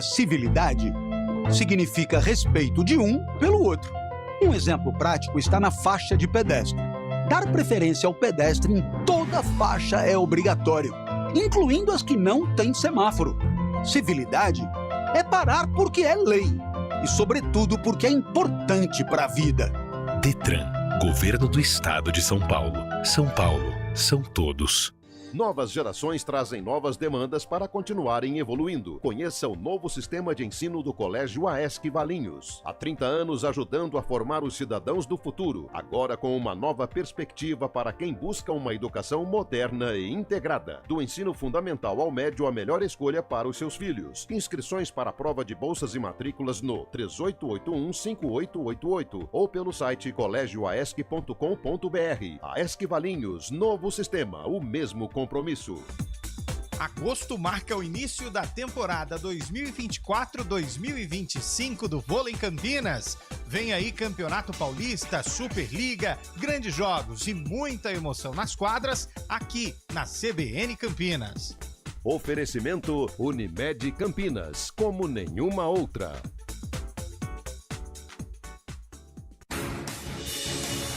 Civilidade significa respeito de um pelo outro. Um exemplo prático está na faixa de pedestre. Dar preferência ao pedestre em toda faixa é obrigatório, incluindo as que não têm semáforo. Civilidade é parar porque é lei e, sobretudo, porque é importante para a vida. Detran, Governo do Estado de São Paulo. São Paulo, são todos. Novas gerações trazem novas demandas para continuarem evoluindo. Conheça o novo sistema de ensino do Colégio AESC Valinhos. Há 30 anos ajudando a formar os cidadãos do futuro. Agora com uma nova perspectiva para quem busca uma educação moderna e integrada. Do ensino fundamental ao médio, a melhor escolha para os seus filhos. Inscrições para a prova de bolsas e matrículas no 3881-5888 ou pelo site colégioaesc.com.br. AESC Valinhos, novo sistema, o mesmo compromisso. Agosto marca o início da temporada 2024-2025 do Vôlei Campinas. Vem aí Campeonato Paulista, Superliga, grandes jogos e muita emoção nas quadras aqui na CBN Campinas. Oferecimento Unimed Campinas, como nenhuma outra.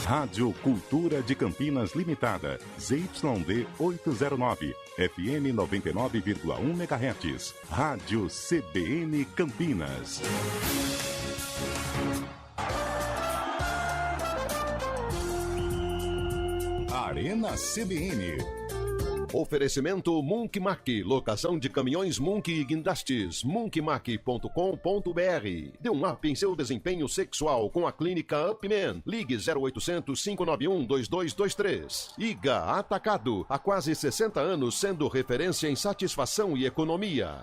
Rádio Cultura de Campinas Limitada, ZYD 809, FM 99,1 MHz. Rádio CBN Campinas. Arena CBN. Oferecimento Munkmark, locação de caminhões Munk e guindastes, munkmark.com.br. Dê um up em seu desempenho sexual com a clínica Upman. Ligue 0800 591 2223. IGA Atacado, há quase 60 anos sendo referência em satisfação e economia.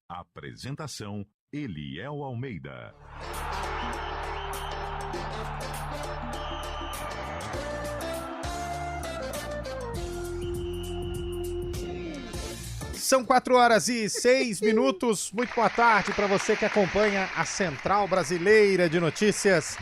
Apresentação Eliel Almeida. São 4h06. Muito boa tarde para você que acompanha a Central Brasileira de Notícias.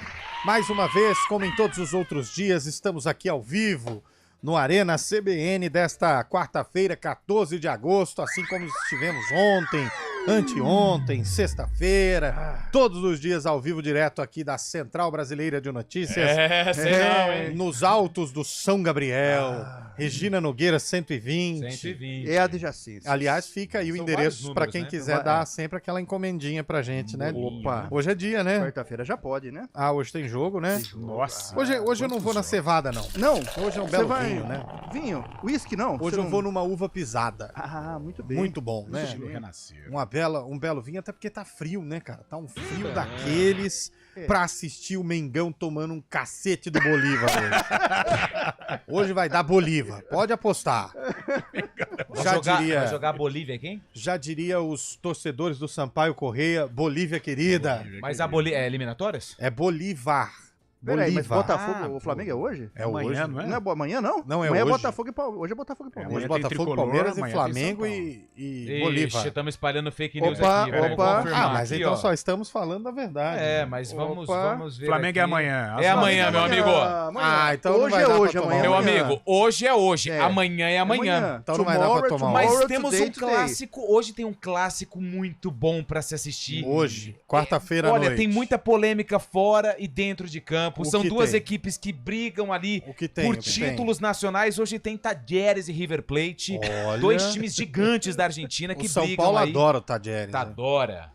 Mais uma vez, como em todos os outros dias, estamos aqui ao vivo no Arena CBN desta quarta-feira, 14 de agosto, assim como estivemos ontem, anteontem, sexta-feira, todos os dias ao vivo direto aqui da Central Brasileira de Notícias. Nos altos do São Gabriel, Regina Nogueira 120. É a de Jacinto. Aliás, fica aí o endereço para quem quiser dar sempre aquela encomendinha pra gente, né? Opa. Hoje é dia, né? Quarta-feira já pode, né? Ah, hoje tem jogo, né? Nossa. Hoje eu não vou na cevada, não. Não. Hoje é um Você belo vai... vinho, né? Vinho? Whisky não? Hoje eu vou numa uva pisada. Ah, muito bem. Muito bom, né? Um belo vinho, até porque tá frio, né, cara? Tá um frio daqueles pra assistir o Mengão tomando um cacete do Bolívar hoje. Hoje vai dar Bolívar, pode apostar. Vai jogar Bolívia quem? Já diria os torcedores do Sampaio Correia, Bolívia querida. Mas a Bolívia é eliminatórias? É Bolívar. Peraí, mas Bolívar. Botafogo, o Flamengo é hoje? É hoje, não é? Não é amanhã, não? Não, é amanhã hoje. Hoje é Botafogo e Palmeiras. Hoje Botafogo, Palmeiras e Flamengo e Bolívar. Estamos espalhando fake news Opa, aqui. opa. Mas aqui, então ó. só estamos falando a verdade. É, mas vamos ver. Flamengo aqui. é amanhã. É amanhã, meu amigo. Amanhã. Então hoje não vai é dar hoje, pra tomar amanhã. Meu amanhã. amigo, hoje é hoje. É. Amanhã é amanhã. Então não vai dar pra tomar Mas Tomorrow, temos today, um clássico. Hoje tem um clássico muito bom pra se assistir. Hoje, quarta-feira à Olha, noite. tem muita polêmica fora e dentro de campo. O São que duas tem? equipes que brigam ali O que tem, por o que títulos nacionais. Hoje tem Talleres e River Plate. Olha. Dois times gigantes da Argentina que O São brigam Paulo aí. adora o Talleres. né? Adora.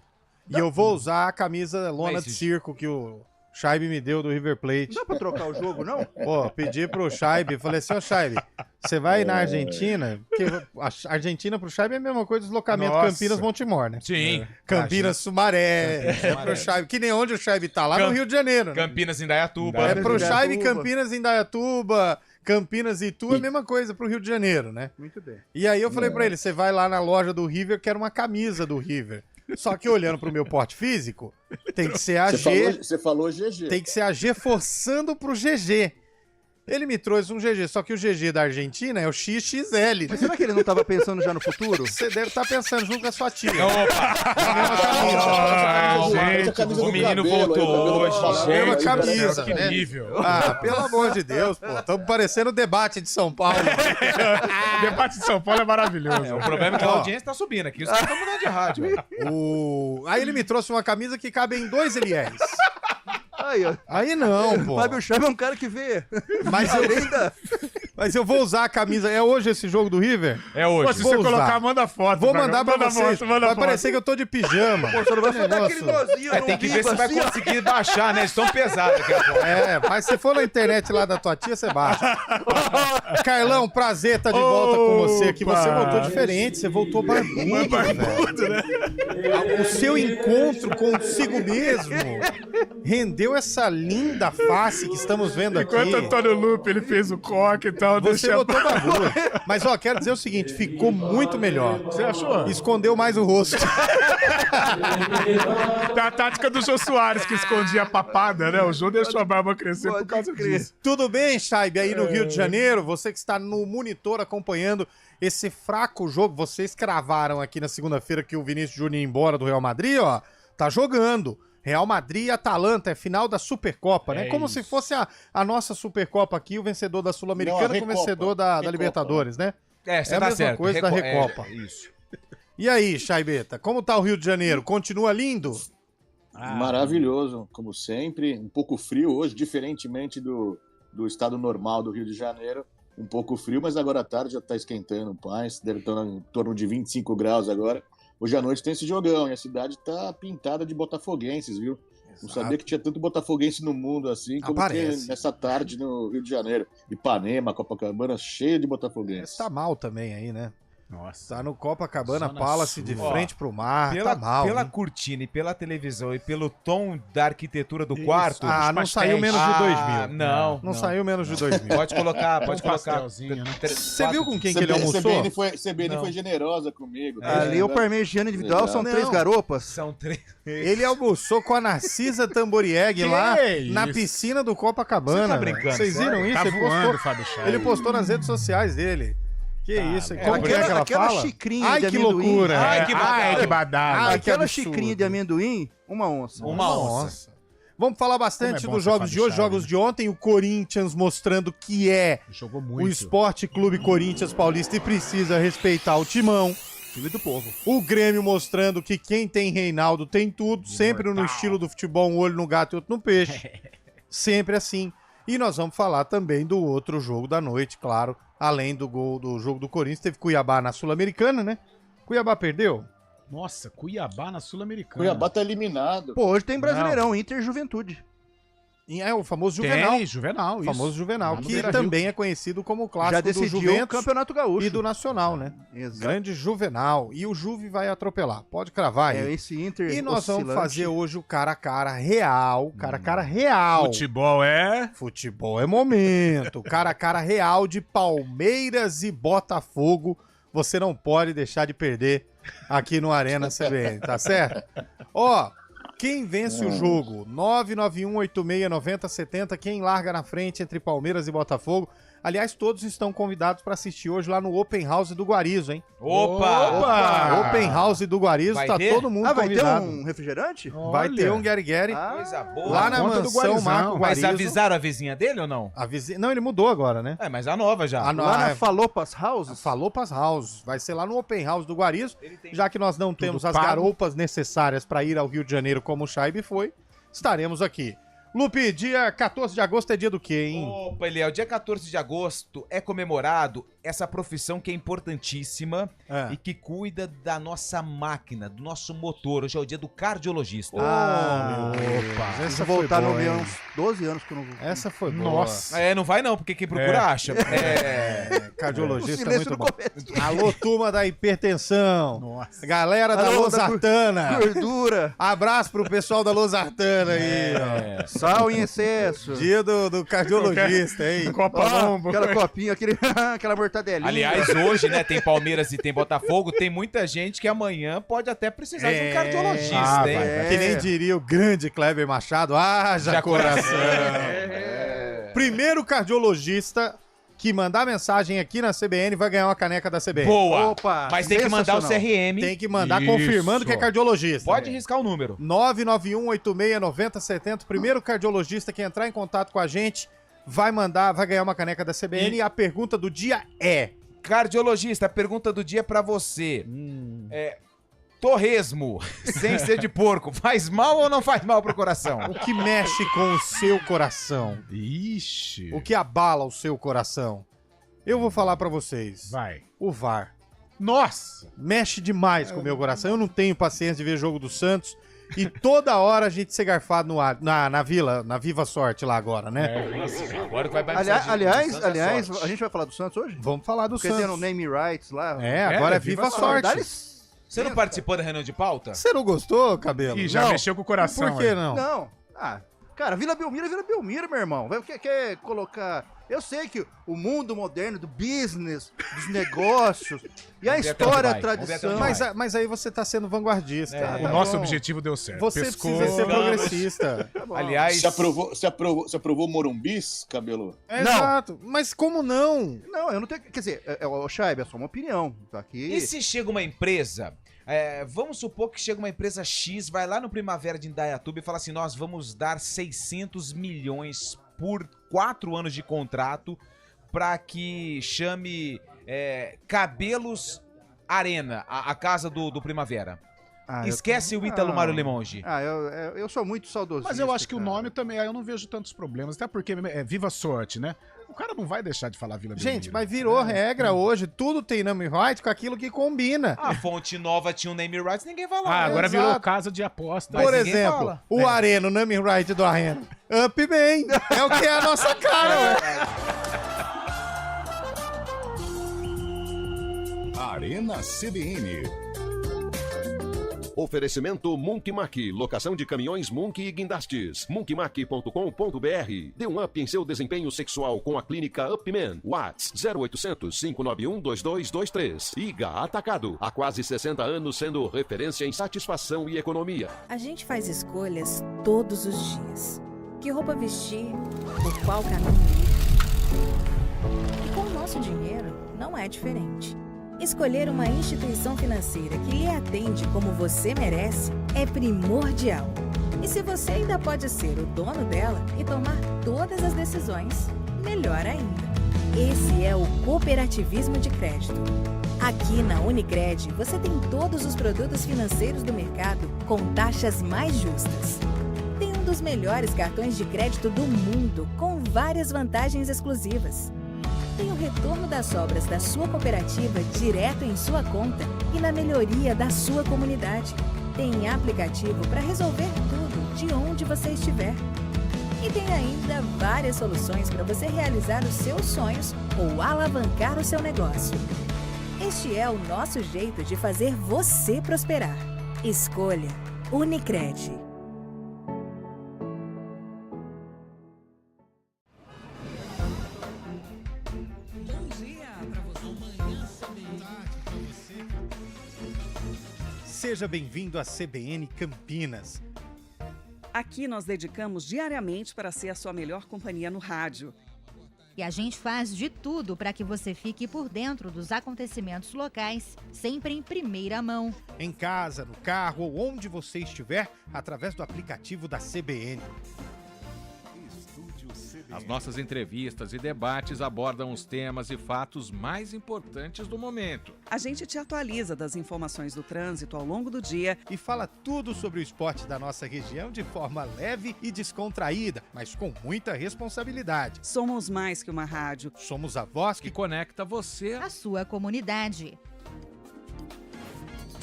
E eu vou usar a camisa lona Mas de esse- circo que o Scheibe me deu do River Plate. Não dá pra trocar o jogo, não? Pô, pedi pro Scheibe, falei assim, ô Scheibe, você vai na Argentina? Porque a Argentina pro Scheibe é a mesma coisa do deslocamento Nossa. Campinas-Montemor, né? Sim. Campinas, Sumaré, é pro Scheibe, que nem onde o Scheibe tá, lá no Rio de Janeiro. Né? Campinas, Indaiatuba. É pro Indaiatuba. Scheibe, Campinas, Indaiatuba, Campinas e Itu, é a mesma coisa pro Rio de Janeiro, né? Muito bem. E aí eu falei pra ele, você vai lá na loja do River, eu quero uma camisa do River. Só que olhando pro meu porte físico, tem que ser a G, Você falou GG. tem que ser a G forçando pro GG. Ele me trouxe um GG, só que o GG da Argentina é o XXL. Mas será que ele não tava pensando já no futuro? Você deve estar pensando junto com a sua tia. Opa! Gente, O menino voltou hoje. Mesma camisa, que né? nível. Ah, pelo amor de Deus, pô. Estamos parecendo o debate de São Paulo. O debate de São Paulo é maravilhoso. O problema é que a audiência tá subindo aqui. Os caras estão mudando de rádio. velho. Aí ele me trouxe uma camisa que cabe em 2 LRs. Aí, ó. Aí não, pô. Fábio Chave é um cara que vê. Mas eu vou usar a camisa. É hoje esse jogo do River? É Pô, hoje. se Vou você usar. colocar, manda foto. Vou vai, mandar pra manda vocês. foto, manda Vai foto. parecer que eu tô de pijama. Pô, você não vai fazer Negócio. aquele nozinho Tem que ver se vai conseguir baixar, né? Eles estão pesados daqui a pouco. Mas se for na internet lá da tua tia, você baixa. Carlão, prazer estar de volta com você aqui. Você voltou diferente, você voltou barbudo, né? O seu encontro consigo mesmo rendeu essa linda face que estamos vendo aqui. Enquanto Antônio Lupe, ele fez o coque e tal. Você deixa- botou barbudo. Mas, ó, quero dizer o seguinte, ficou muito melhor. Você achou? Escondeu mais o rosto. Da tática do Jô Soares, que escondia a papada, né? O Jô deixou a barba crescer por causa disso. Tudo bem, Chaib, aí no Rio de Janeiro? Você que está no monitor acompanhando esse fraco jogo. Vocês cravaram aqui na segunda-feira que o Vinícius Júnior ia embora do Real Madrid, ó. Tá jogando. Real Madrid e Atalanta, é final da Supercopa, né? Como se fosse a nossa Supercopa aqui, o vencedor da Sul-Americana com o vencedor da Libertadores, né? Você É a tá mesma certo. coisa da Recopa. Isso. E aí, Chaibeta, como tá o Rio de Janeiro? Continua lindo? Maravilhoso, como sempre. Um pouco frio hoje, diferentemente do estado normal do Rio de Janeiro. Um pouco frio, mas agora à tarde já está esquentando mais. Deve estar em torno de 25 graus agora. Hoje à noite tem esse jogão e a cidade está pintada de botafoguenses, viu? Não sabia que tinha tanto botafoguense no mundo assim como tem nessa tarde no Rio de Janeiro. Ipanema, Copacabana, cheio de botafoguenses. Tá mal também aí, né? Nossa. Tá no Copacabana Zona Palace Sul. de frente pro mar, Pela, tá mal. pela hein? cortina e pela televisão e pelo tom da arquitetura do quarto. Ah, não pastéis. saiu menos de 2.000. Não. Não saiu menos de 2.000. Pode colocar. pastelzinho, né? Você viu com quem que ele almoçou? CBN foi generosa comigo. Ali o parmegiano individual são Não. 3 garopas. São 3. Ele almoçou com a Narcisa Tamborieg Que lá isso? na piscina do Copacabana. Você tá velho. brincando, Vocês viram isso? Tá Ele voando, postou, Fábio Chave. ele postou nas redes sociais dele. Que isso? é, Como que é que ela aquela fala? xicrinha Ai, de que amendoim. loucura. Ai, que Ai, que badalo. Ai, que Aquela absurdo. xicrinha de amendoim, uma onça. Uma onça. Vamos falar bastante Como é bom dos ser jogos de Fábio hoje, Chave, jogos né? de ontem. O Corinthians mostrando que é Jogou o muito. Esporte Clube Corinthians Paulista e precisa respeitar o timão. Time do povo. O Grêmio mostrando que quem tem Reinaldo tem tudo, sempre no estilo do futebol, um olho no gato e outro no peixe. Sempre assim. E nós vamos falar também do outro jogo da noite, claro. Além do gol do jogo do Corinthians, teve Cuiabá na Sul-Americana, né? Cuiabá perdeu? Nossa, Cuiabá na Sul-Americana. Cuiabá tá eliminado. Pô, hoje tem Brasileirão, Inter e Juventude. E é o famoso Juvenal. Tem, Juvenal, O isso. famoso Juvenal, Lá no que Beira-Rio. também é conhecido como o clássico Já do decidiu o Juventus Campeonato Gaúcho. e do Nacional, né? Exato. Grande Juvenal. E o Juve vai atropelar. Pode cravar aí. É esse Inter E nós vamos oscilante. fazer hoje o cara a cara real. Cara a cara real. Futebol é... Futebol é momento. Cara a cara real de Palmeiras e Botafogo. Você não pode deixar de perder aqui no Arena CBN, tá certo? Ó, quem vence o jogo? 991869070. Quem larga na frente entre Palmeiras e Botafogo? Aliás, todos estão convidados para assistir hoje lá no Open House do Guarizo, hein? Opa! Open House do Guarizo, Vai tá ter? todo mundo Vai ter convidado. um refrigerante? Vai ter um Gary Gary Coisa boa. lá na conta do mansão Guarizão. Marco Mas Guarizo. avisaram a vizinha dele ou não? Não, ele mudou agora, né? É, mas a nova já. A Lá na é, Falopas House? falou pras House. Vai ser lá no Open House do Guarizo. Já que nós não temos as pago. garoupas necessárias para ir ao Rio de Janeiro como o Chaib foi, estaremos aqui. Lupe, dia 14 de agosto é dia do quê, hein? Opa, Eliel, dia 14 de agosto é comemorado essa profissão que é importantíssima É. e que cuida da nossa máquina, do nosso motor. Hoje é o dia do cardiologista. Ah, meu Deus. Se Essa foi voltar no boa, avião hein? uns 12 anos que eu não vou. Essa foi boa. Nossa. É, não vai não, porque quem procura acha. É. Cardiologista O silêncio muito no bom. começo. Alô, turma da hipertensão. Nossa. Galera da Alô, da Losartana. Gordura, Abraço pro pessoal da Losartana aí, ó. sal em excesso. Dia do cardiologista, hein? Copa Ó, Lombo. aquela copinha, aquela mortadelinha. Aliás, hoje, né, tem Palmeiras e tem Botafogo, tem muita gente que amanhã pode até precisar de um cardiologista, Ah, hein? vai. É. Que nem diria o grande Kleber Machado, haja Já coração. primeiro cardiologista que mandar mensagem aqui na CBN vai ganhar uma caneca da CBN. Boa! Opa, Mas tem que mandar o CRM. Tem que mandar Isso. confirmando que é cardiologista. Pode riscar o número. 991-86-9070. Primeiro cardiologista que entrar em contato com a gente vai ganhar uma caneca da CBN. E a pergunta do dia é... Cardiologista, a pergunta do dia pra você. Torresmo, sem ser de porco, faz mal ou não faz mal pro coração? O que mexe com o seu coração? Ixi. O que abala o seu coração? Eu vou falar pra vocês. Vai. O VAR. Nossa! Mexe demais com o meu coração. Eu não tenho paciência de ver jogo do Santos. E toda hora a gente ser garfado no ar, na Viva Sorte lá agora, né? Agora vai Aliás, a gente vai falar do Santos hoje? Vamos falar do Porque Santos. tem o name rights lá. Agora é Viva Sorte. Dá-lhes- Você não participou da reunião de pauta? Você não gostou, Cabelo? Ih, já Não. mexeu com o coração. Por que aí. não? Não. Ah, cara, Vila Belmiro, meu irmão. Quer colocar... Eu sei que o mundo moderno do business, dos negócios, e a Vamos ver até história, a onde vai, vamos ver até onde tradição... vai. Mas aí você tá sendo vanguardista. É, O tá nosso bom. objetivo deu certo. Você Pescou. precisa ser progressista. Tá bom. Aliás, Você aprovou Morumbis, Cabelo? Exato. Mas como não? Não, eu não tenho... Quer dizer, o Chaib, é só uma opinião. Tá aqui... e se chega uma empresa, vamos supor que chega uma empresa X, vai lá no Primavera de Indaiatuba e fala assim, nós vamos dar 600 milhões por 4 anos de contrato para que chame Cabelos Arena, a casa do Primavera. Esquece o Ítalo Mário Limonge. Eu sou muito saudosista. Mas eu acho que o cara. nome também, eu não vejo tantos problemas. Até porque é Viva Sorte, né? O cara não vai deixar de falar Vila Belmiro. Gente, mas virou regra hoje. Tudo tem name right com aquilo que combina. A Fonte Nova tinha um name rights, ninguém vai lá. Agora Exato. virou casa de aposta. Por ninguém exemplo, fala. o Arena, o name right do Arena. Up bem. É o que é a nossa cara, ué. Arena CBN. Oferecimento Munk Mac, locação de caminhões Munk e guindastes. Munkmac.com.br. Dê um up em seu desempenho sexual com a clínica Upman. Whats 0800-591-2223. IGA Atacado. Há quase 60 anos sendo referência em satisfação e economia. A gente faz escolhas todos os dias. Que roupa vestir, por qual caminho ir. E com o nosso dinheiro, não é diferente. Escolher uma instituição financeira que lhe atende como você merece é primordial. E se você ainda pode ser o dono dela e tomar todas as decisões, melhor ainda. Esse é o cooperativismo de crédito. Aqui na Unicred, você tem todos os produtos financeiros do mercado com taxas mais justas. Tem um dos melhores cartões de crédito do mundo, com várias vantagens exclusivas. Tem o retorno das sobras da sua cooperativa direto em sua conta e na melhoria da sua comunidade. Tem aplicativo para resolver tudo de onde você estiver. E tem ainda várias soluções para você realizar os seus sonhos ou alavancar o seu negócio. Este é o nosso jeito de fazer você prosperar. Escolha Unicred. Seja bem-vindo à CBN Campinas. Aqui nós dedicamos diariamente para ser a sua melhor companhia no rádio. E a gente faz de tudo para que você fique por dentro dos acontecimentos locais, sempre em primeira mão. Em casa, no carro ou onde você estiver, através do aplicativo da CBN. As nossas entrevistas e debates abordam os temas e fatos mais importantes do momento. A gente te atualiza das informações do trânsito ao longo do dia e fala tudo sobre o esporte da nossa região de forma leve e descontraída, mas com muita responsabilidade. Somos mais que uma rádio. Somos a voz que conecta você à sua comunidade.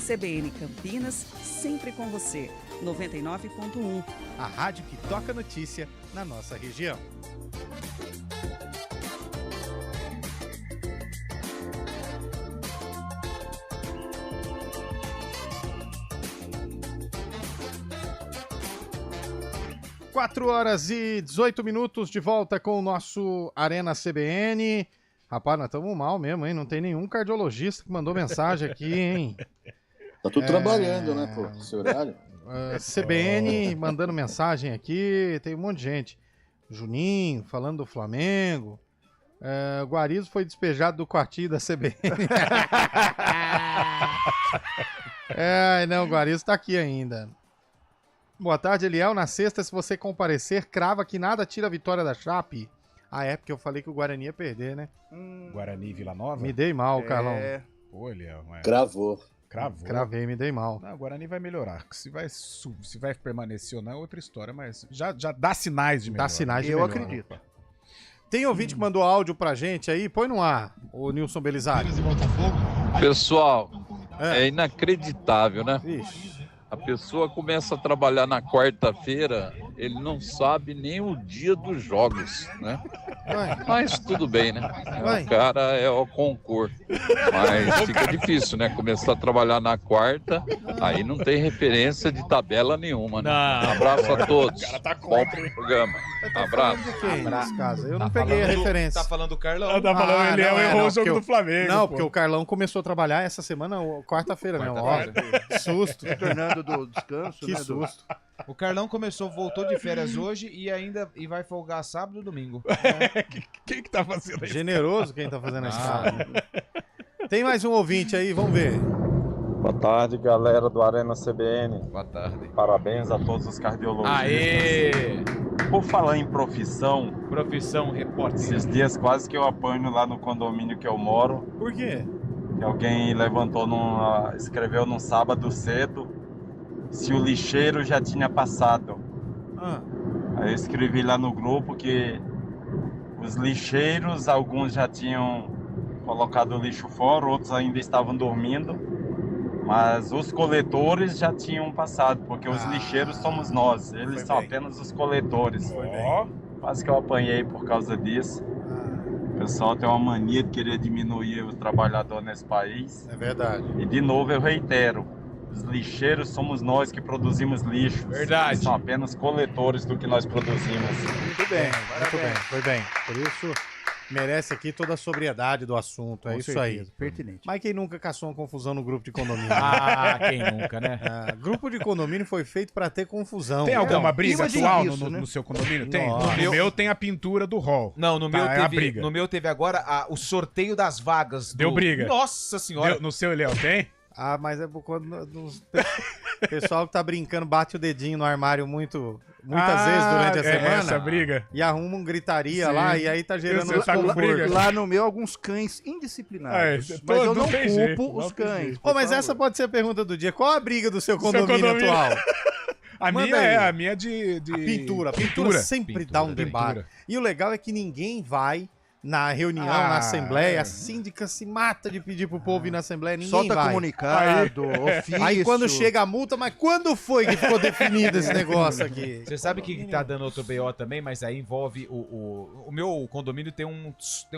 CBN Campinas, sempre com você. 99.1. A rádio que toca notícia na nossa região. Quatro horas e 18 minutos de volta com o nosso Arena CBN. Rapaz, nós estamos mal mesmo, hein? Não tem nenhum cardiologista que mandou mensagem aqui, hein? Tá tudo trabalhando, né, pô? Esse horário. CBN mandando mensagem aqui, tem um monte de gente. Juninho, falando do Flamengo. O Guarizo foi despejado do quartinho da CBN. Não, o Guarizo tá aqui ainda. Boa tarde, Eliel. Na sexta, se você comparecer, crava que nada tira a vitória da Chape. É porque eu falei que o Guarani ia perder, né? Guarani e Vila Nova? Me dei mal, Carlão. Pô, Eliel. Cravou. Cravei, me dei mal. Não, o Guarani vai melhorar. Se vai permanecer ou não é outra história, mas já dá sinais de melhora. Dá sinais de melhora. Eu acredito. Tem ouvinte que mandou áudio pra gente aí? Põe no ar, o Nilson Belizari. Pessoal, é inacreditável, né? Ixi. A pessoa começa a trabalhar na quarta-feira, ele não sabe nem o dia dos jogos, né? Mas tudo bem, né? O cara é o concurso. Mas fica difícil, né? Começar a trabalhar na quarta, aí não tem referência de tabela nenhuma, né? Não. Abraço a todos. Bom programa. Abraço. Nesse caso, eu não peguei a referência. Tá falando do Carlão? Tá falando, ele errou o jogo do Flamengo. Não, porque o Carlão começou a trabalhar essa semana, quarta-feira mesmo. Que susto. Retornando do descanso, Que né? susto. O Carlão voltou de férias hoje e vai folgar sábado e domingo. Quem que tá fazendo isso? Generoso quem tá fazendo esse cara. Tem mais um ouvinte aí, vamos ver. Boa tarde, galera do Arena CBN. Boa tarde. Parabéns a todos os cardiologistas. Aê! Por falar em profissão... Profissão, repórter. Esses dias quase que eu apanho lá no condomínio que eu moro. Por quê? Que alguém escreveu num sábado cedo se o lixeiro já tinha passado. Aí eu escrevi lá no grupo que os lixeiros, alguns já tinham colocado o lixo fora, outros ainda estavam dormindo, mas os coletores já tinham passado, porque os lixeiros somos nós, eles são apenas os coletores. Quase que eu apanhei por causa disso. O pessoal tem uma mania de querer diminuir o trabalhador nesse país. É verdade. E de novo eu reitero, os lixeiros somos nós que produzimos lixos. Verdade. Eles são apenas coletores do que nós produzimos. Muito bem, muito bem, foi bem. Por isso, merece aqui toda a sobriedade do assunto, é Com isso certeza, aí. pertinente. Mas quem nunca caçou uma confusão no grupo de condomínio? Quem nunca, né? Grupo de condomínio foi feito pra ter confusão. Tem alguma briga atual isso, no né? seu condomínio? Tem? Nossa. No meu tem a pintura do hall. Não, no meu Tá, é a briga. no meu teve agora o sorteio das vagas. Deu briga. Nossa senhora. No seu, Léo, tem? Mas é por quando o pessoal que tá brincando bate o dedinho no armário muitas vezes durante a semana. Essa briga. E arruma um gritaria Sim. lá e aí tá gerando Você tá com briga? Lá no meu, alguns cães indisciplinados. Mas eu não tem culpo jeito, os não tem cães. jeito. Mas essa pode ser a pergunta do dia. Qual a briga do seu condomínio atual? A Manda minha aí. é a minha de... A pintura sempre dá um debate. E o legal é que ninguém vai na reunião, na assembleia, a síndica se mata de pedir pro povo ir na assembleia, ninguém Solta vai. comunicado, ofício. Aí quando chega a multa, mas quando foi que ficou definido esse negócio aqui? Você sabe que tá dando outro BO também, mas aí envolve o meu condomínio tem um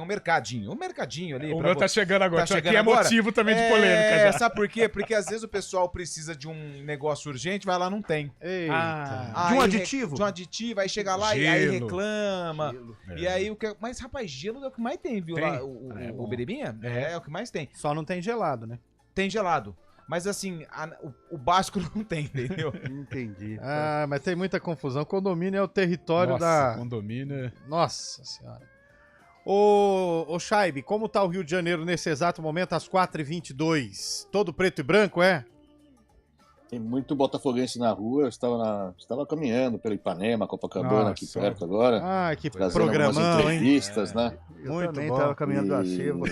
mercadinho. Um mercadinho ali. O meu tá chegando agora. Tá chegando que é agora. motivo também de polêmica já. Sabe por quê? Porque às vezes o pessoal precisa de um negócio urgente, vai lá, não tem. Eita. De um aditivo? De um aditivo, aí chega lá e aí reclama. E aí, mas rapaz, gelo é o que mais tem, viu? Tem? Lá, o Beribinha? É o que mais tem. Só não tem gelado, né? Tem gelado. Mas assim, o básico não tem, entendeu? Entendi. Mas tem muita confusão. Condomínio é o território Nossa, condomínio... Nossa senhora. Ô Chaibe, como tá o Rio de Janeiro nesse exato momento, às 4h22? Todo preto e branco, é? Tem muito botafoguense na rua. Eu estava caminhando pelo Ipanema, Copacabana, aqui perto agora. Que trazendo programão, algumas entrevistas, né? Eu Muito também bom. tava caminhando da Acervo.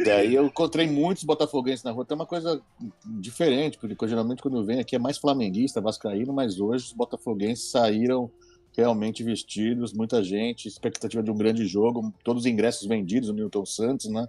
Daí eu encontrei muitos botafoguenses na rua. Tem uma coisa diferente, porque geralmente quando eu venho aqui é mais flamenguista, vascaíno, mas hoje os botafoguenses saíram realmente vestidos, muita gente, expectativa de um grande jogo, todos os ingressos vendidos, o Newton Santos, né?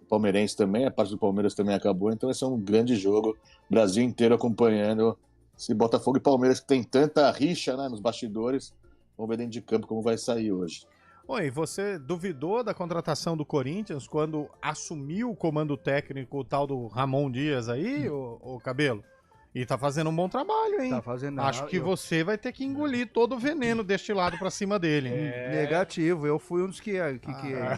O palmeirense também, a parte do Palmeiras também acabou, então esse é um grande jogo, Brasil inteiro acompanhando esse Botafogo e Palmeiras que tem tanta rixa, né, nos bastidores. Vamos ver dentro de campo como vai sair hoje. Oi, você duvidou da contratação do Corinthians quando assumiu o comando técnico o tal do Ramon Dias aí, ô Cabelo? E tá fazendo um bom trabalho, hein? Tá fazendo. Acho que você vai ter que engolir todo o veneno destilado pra cima dele. Negativo, eu fui um dos que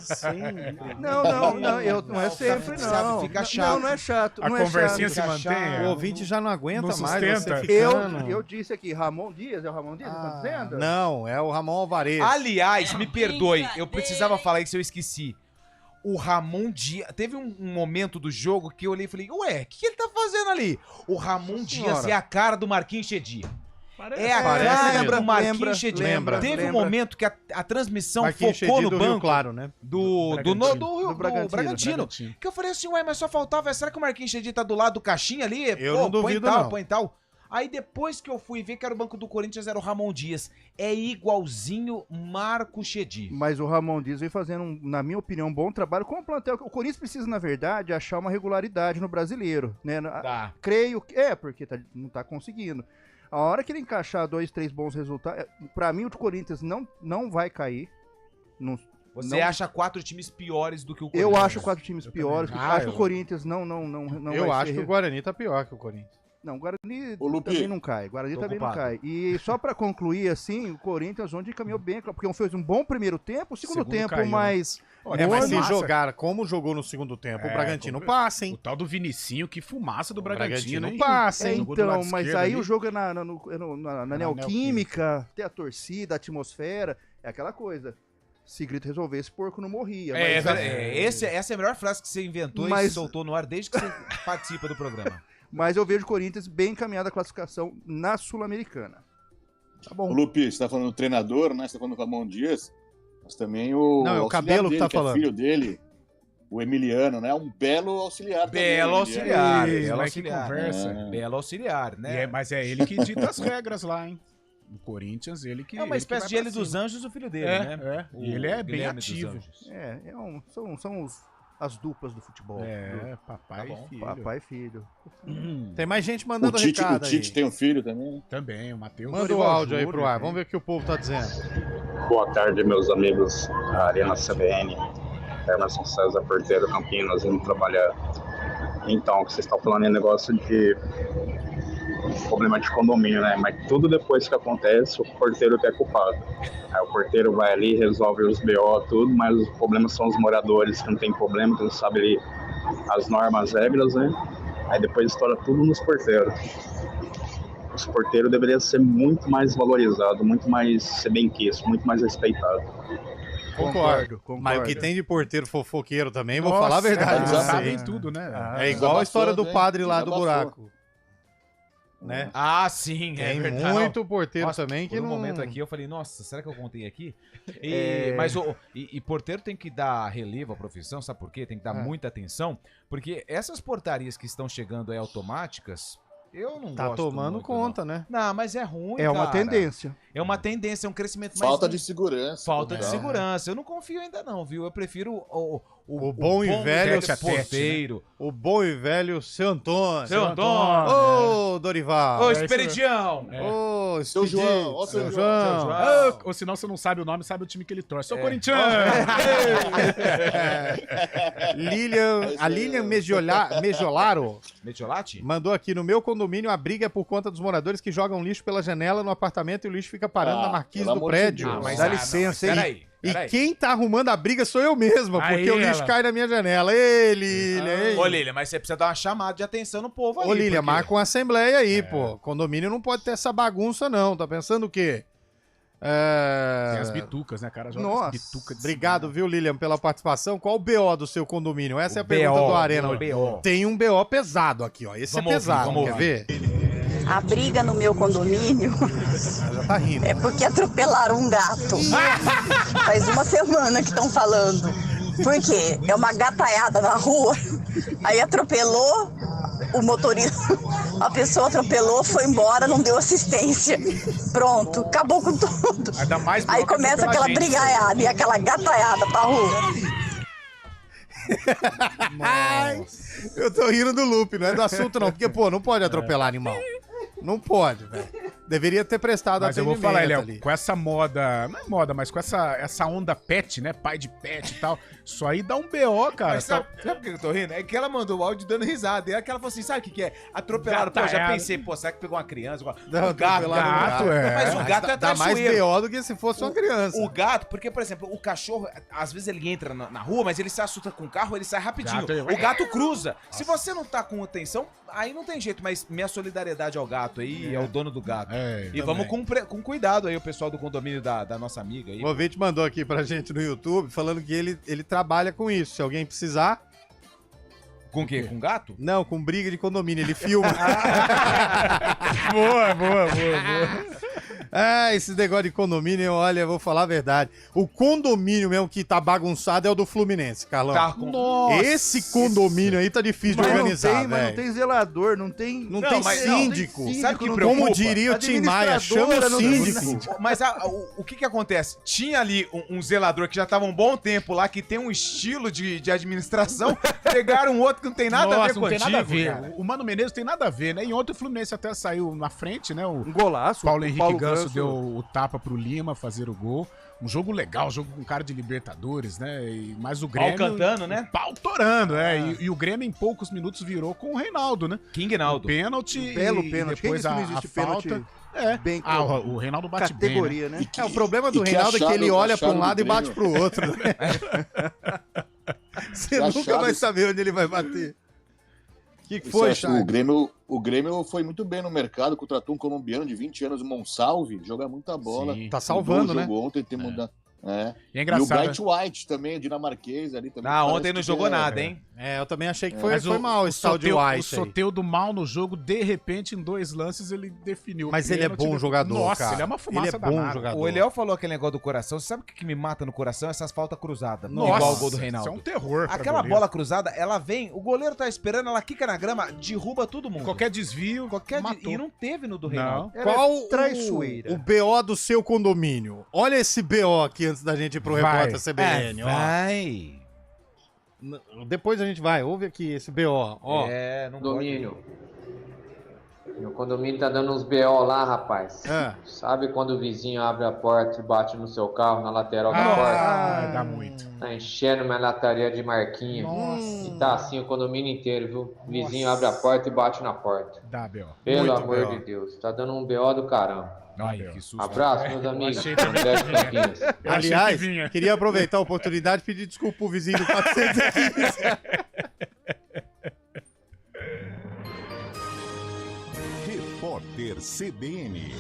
sempre. Não, não é sempre, não. Fica chato. Não é chato. A não conversinha é chato. se mantém. O ouvinte já não aguenta Não mais sustenta. você ficando. Eu disse aqui, Ramon Dias, é o Ramon Dias que tá dizendo? Não, é o Ramon Alvarez. Aliás, me perdoe, eu precisava falar isso, eu esqueci. O Ramon Dias... Teve um momento do jogo que eu olhei e falei, ué, o que ele tá fazendo ali? O Ramon Dias é a cara do Marquinhos Chedia. É a cara do Marquinhos Chedia. Teve um momento que a transmissão focou no banco claro, né? do Bragantino. Que eu falei assim, ué, mas só faltava... Será que o Marquinhos Chedia tá do lado do caixinha ali? Eu não duvido, não. Põe tal. Aí depois que eu fui ver que era o banco do Corinthians, era o Ramon Dias. É igualzinho Marco Chedi. Mas o Ramon Dias vem fazendo, na minha opinião, um bom trabalho com o plantel. O Corinthians precisa, na verdade, achar uma regularidade no brasileiro. Né? Tá. Creio que... porque não tá conseguindo. A hora que ele encaixar 2, 3 bons resultados... Pra mim, o Corinthians não vai cair. Você acha 4 times piores do que o Corinthians? Eu acho 4 times piores. Acho que o Corinthians não eu acho que o Guarani tá pior que o Corinthians. Não, o Guarani também não cai. Guarani também não cai. E só pra concluir, assim, o Corinthians onde caminhou bem, porque fez um bom primeiro tempo, o segundo tempo caiu, mais... mas se jogar como jogou no segundo tempo, o Bragantino passa, hein? O tal do Vinicinho, que fumaça do Bragantino, hein? Passa, hein? Então, mas aí o jogo é na Neoquímica, tem a torcida, a atmosfera, é aquela coisa. Se Grito resolvesse, porco não morria. Essa é a melhor frase que você inventou e soltou no ar desde que você participa do programa. Mas eu vejo o Corinthians bem encaminhado a classificação na Sul-Americana. Tá bom. O Lupi, você tá falando do treinador, né? Você tá falando do Ramon Dias, mas também o... Não, é o Cabelo dele, que tá falando. É filho dele, o Emiliano, né? Um belo auxiliar também. Belo auxiliar. Belo auxiliar, né? Mas é ele que dita as regras lá, hein? No Corinthians, ele que... É uma espécie de Ele dos Anjos, o filho dele, né? E ele é bem ativo. São as duplas do futebol. Papai e filho. Papai e filho. Tem mais gente mandando recado aí. O Tite tem um filho também. Também, o Matheus. Manda o áudio aí pro ar, vamos ver o que o povo tá dizendo. Boa tarde, meus amigos da Arena CBN. Emerson César, porteiro Campinas, indo trabalhar. Então, o que vocês estão falando é negócio de problema de condomínio, né? Mas tudo depois que acontece, o porteiro que é culpado. Aí o porteiro vai ali, resolve os BO, tudo, mas os problemas são os moradores que não tem problema, que não sabem ali as normas, as regras, né? Aí depois estoura tudo nos porteiros. Os porteiros deveriam ser muito mais valorizados, muito mais ser bem quisto, muito mais respeitado. Concordo. Mas o que tem de porteiro fofoqueiro também, vou falar a verdade. Eles sabem tudo, né? É igual a história do padre lá do buraco. Né? Ah, sim, é verdade. Tem muito porteiro também que por um momento aqui eu falei, nossa, será que eu contei aqui? Mas porteiro tem que dar relevo à profissão, sabe por quê? Tem que dar muita atenção, porque essas portarias que estão chegando aí automáticas, eu não gosto. Tá tomando muito, conta, não. né? Não, mas é ruim, É uma tendência. É uma tendência, é um crescimento mais... Falta de segurança. Falta de segurança. Eu não confio ainda não, viu? Eu prefiro o bom e velho porteiro. O bom e velho seu Antônio. Seu Antônio. Ô, Dorival. Ô, Esperidião. Ô, seu João. Ô, seu João. Ou senão você não sabe o nome, sabe o time que ele torce. Sou corintiano. A Lilian Megiolaro Megiolati? mandou aqui: no meu condomínio a briga é por conta dos moradores que jogam lixo pela janela no apartamento e o lixo fica parando na marquise do prédio. Mas dá licença, hein? Peraí. E quem tá arrumando a briga sou eu mesma, porque o lixo cai na minha janela. Lilian. Ô, Lilian, mas você precisa dar uma chamada de atenção no povo aí. Ô, Lilian, marca uma assembleia aí, pô. Condomínio não pode ter essa bagunça, não. Tá pensando o quê? Tem as bitucas, né, cara? Nossa. Bituca Obrigado, viu, Lilian, pela participação. Qual o BO do seu condomínio? Essa é a pergunta do Arena. Tem um BO pesado aqui, ó. Esse é pesado, quer ver? A briga no meu condomínio Já tá rindo. é porque atropelaram um gato. Faz uma semana que estão falando. Por quê? É uma gataiada na rua. Aí atropelou o motorista. A pessoa atropelou, foi embora, não deu assistência. Pronto, acabou com tudo. Aí começa aquela brigaiada e aquela gataiada pra rua. Eu tô rindo do loop, não é do assunto não, porque, pô, não pode atropelar animal. Não pode, velho. Deveria ter prestado Mas eu atendimento vou falar, Léo, ali. com essa moda, não é moda, mas com essa onda pet, né? Pai de pet e tal. Isso aí dá um BO, cara. Mas sabe por que eu tô rindo? É que ela mandou o áudio dando risada. E ela falou assim: sabe o que é? Atropelaram. Pô, já pensei, pô, será que pegou uma criança? Não, O gato, Mas o gato é dá mais BO do que se fosse uma criança. O gato, porque, por exemplo, o cachorro, às vezes ele entra na rua, mas ele se assusta com o carro, ele sai rapidinho. O gato cruza. Se você não tá com atenção, aí não tem jeito. Mas minha solidariedade ao gato aí, ao dono do gato. E vamos com cuidado aí, o pessoal do condomínio da nossa amiga aí. O ouvinte mandou aqui pra gente no YouTube, falando que ele trabalha com isso. Se alguém precisar... Com o quê? Com gato? Não, com briga de condomínio. Ele filma. Boa. Esse negócio de condomínio, olha, eu vou falar a verdade. O condomínio mesmo que tá bagunçado é o do Fluminense, Carlão. Nossa. Esse condomínio aí tá difícil de organizar, mas não tem zelador, não tem síndico. Sabe o que preocupa? Como diria o Tim Maia, chama o síndico. Mas o que acontece? Tinha ali um zelador que já tava um bom tempo lá, que tem um estilo de administração, pegaram outro que não tem nada a ver com o antigo, nada a ver. cara. O Mano Menezes tem nada a ver, né? E ontem o Fluminense até saiu na frente, né? Um golaço. Paulo Henrique Ganso deu o tapa pro Lima fazer o gol. Um jogo legal, jogo com cara de Libertadores, né? Mas o Grêmio... Pau cantando, né? Pau torando, E o Grêmio em poucos minutos virou com o Reinaldo, né? King-Naldo. Pênalti. Um belo pênalti. Depois Quem disse que não existe falta. Bem o Reinaldo bate categoria, bem, né? O problema do Reinaldo é que ele olha pra um lado e bate pro outro. Né? Você nunca vai saber onde ele vai bater. O que foi, Charles? O Grêmio foi muito bem no mercado, contratou um colombiano de 20 anos, o Monsalve, joga muita bola. Tá salvando, né? Ontem tem mudado. E é engraçado. E o Bright White também, dinamarquês ali também. Ontem não jogou nada, hein? Eu também achei que foi mal esse tal de White. O Soteldo mal no jogo, de repente, em 2 lances, ele definiu. Mas ele é bom jogador, Nossa, cara. ele é uma fumaça danada. Jogador. O Eliel falou aquele negócio do coração. Você sabe o que me mata no coração? Essas faltas cruzadas. Nossa, igual o gol do Reinaldo. Isso é um terror. Aquela bola cruzada, ela vem, o goleiro tá esperando, ela quica na grama, derruba todo mundo. Qualquer desvio, E não teve no do Reinaldo. Qual traiçoeira. o BO do seu condomínio? Olha esse BO aqui antes da gente ir pro repórter CBN. Vai. Depois a gente vai. Ouve aqui esse BO. No condomínio. Meu condomínio tá dando uns BO lá, rapaz. Sabe quando o vizinho abre a porta e bate no seu carro na lateral da porta? Dá muito. Tá enchendo minha lataria de marquinha. E tá assim o condomínio inteiro, viu? O vizinho abre a porta e bate na porta. Dá BO. Pelo Muito amor BO. de Deus. Tá dando um BO do caramba. Ai, que susto. Abraço, meus amigos. achei também André de Campinas. Aliás, queria aproveitar a oportunidade e pedir desculpa pro vizinho do 415. Repórter CBN.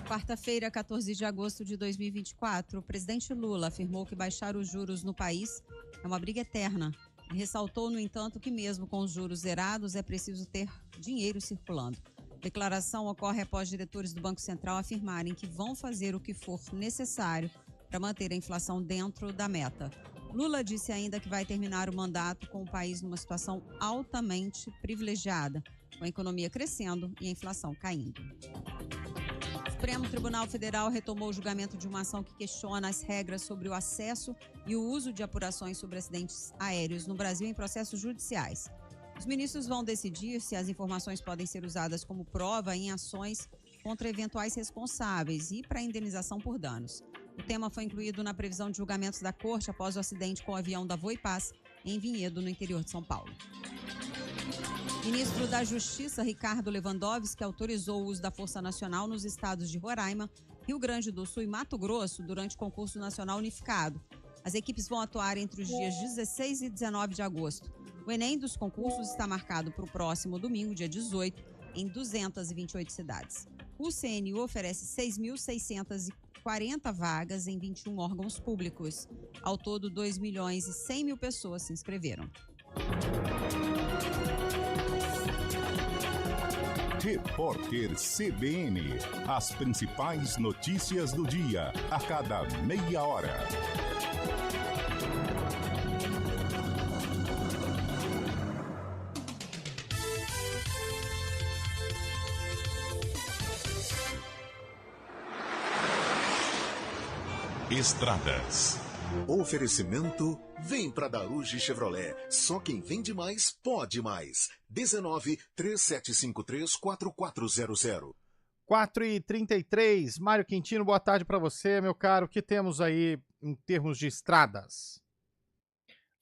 Quarta-feira, 14 de agosto de 2024, o presidente Lula afirmou que baixar os juros no país é uma briga eterna e ressaltou, no entanto, que mesmo com os juros zerados é preciso ter dinheiro circulando. A declaração ocorre após diretores do Banco Central afirmarem que vão fazer o que for necessário para manter a inflação dentro da meta. Lula disse ainda que vai terminar o mandato com o país numa situação altamente privilegiada, com a economia crescendo e a inflação caindo. O Supremo Tribunal Federal retomou o julgamento de uma ação que questiona as regras sobre o acesso e o uso de apurações sobre acidentes aéreos no Brasil em processos judiciais. Os ministros vão decidir se as informações podem ser usadas como prova em ações contra eventuais responsáveis e para indenização por danos. O tema foi incluído na previsão de julgamentos da Corte após o acidente com o avião da Voipaz em Vinhedo, no interior de São Paulo. Ministro da Justiça, Ricardo Lewandowski, autorizou o uso da Força Nacional nos estados de Roraima, Rio Grande do Sul e Mato Grosso durante o concurso nacional unificado. As equipes vão atuar entre os dias 16 e 19 de agosto. O Enem dos concursos está marcado para o próximo domingo, dia 18, em 228 cidades. O CNU oferece 6.640 vagas em 21 órgãos públicos. Ao todo, 2.100.000 pessoas se inscreveram. Repórter CBN. As principais notícias do dia, a cada meia hora. Estradas. Oferecimento vem pra Daruge Chevrolet. Só quem vende mais pode mais. 19-3753-4400. 4h33. Mário Quintino, boa tarde para você, meu caro. O que temos aí em termos de estradas?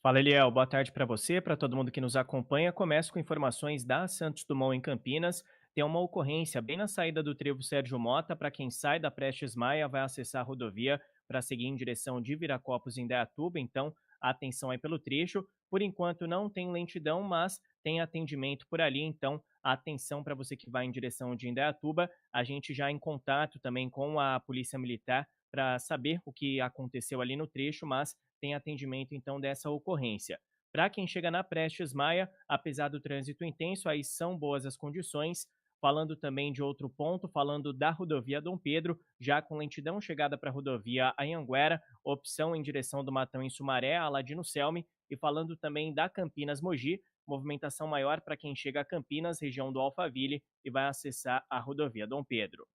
Fala, Eliel. Boa tarde para você, para todo mundo que nos acompanha. Começo com informações da Santos Dumont em Campinas. Tem uma ocorrência bem na saída do trevo Sérgio Mota. Para quem sai da Prestes Maia, vai acessar a rodovia para seguir em direção de Viracopos em Indaiatuba. Então, atenção aí pelo trecho. Por enquanto não tem lentidão, mas tem atendimento por ali. Então, atenção para você que vai em direção de Indaiatuba. A gente já em contato também com a Polícia Militar para saber o que aconteceu ali no trecho, mas tem atendimento então dessa ocorrência. Para quem chega na Prestes Maia, apesar do trânsito intenso, aí são boas as condições. Falando também de outro ponto, falando da rodovia Dom Pedro, já com lentidão chegada para a rodovia Anhanguera, opção em direção do Matão em Sumaré, Aladino Selme, e falando também da Campinas Mogi, movimentação maior para quem chega a Campinas, região do Alphaville, e vai acessar a rodovia Dom Pedro.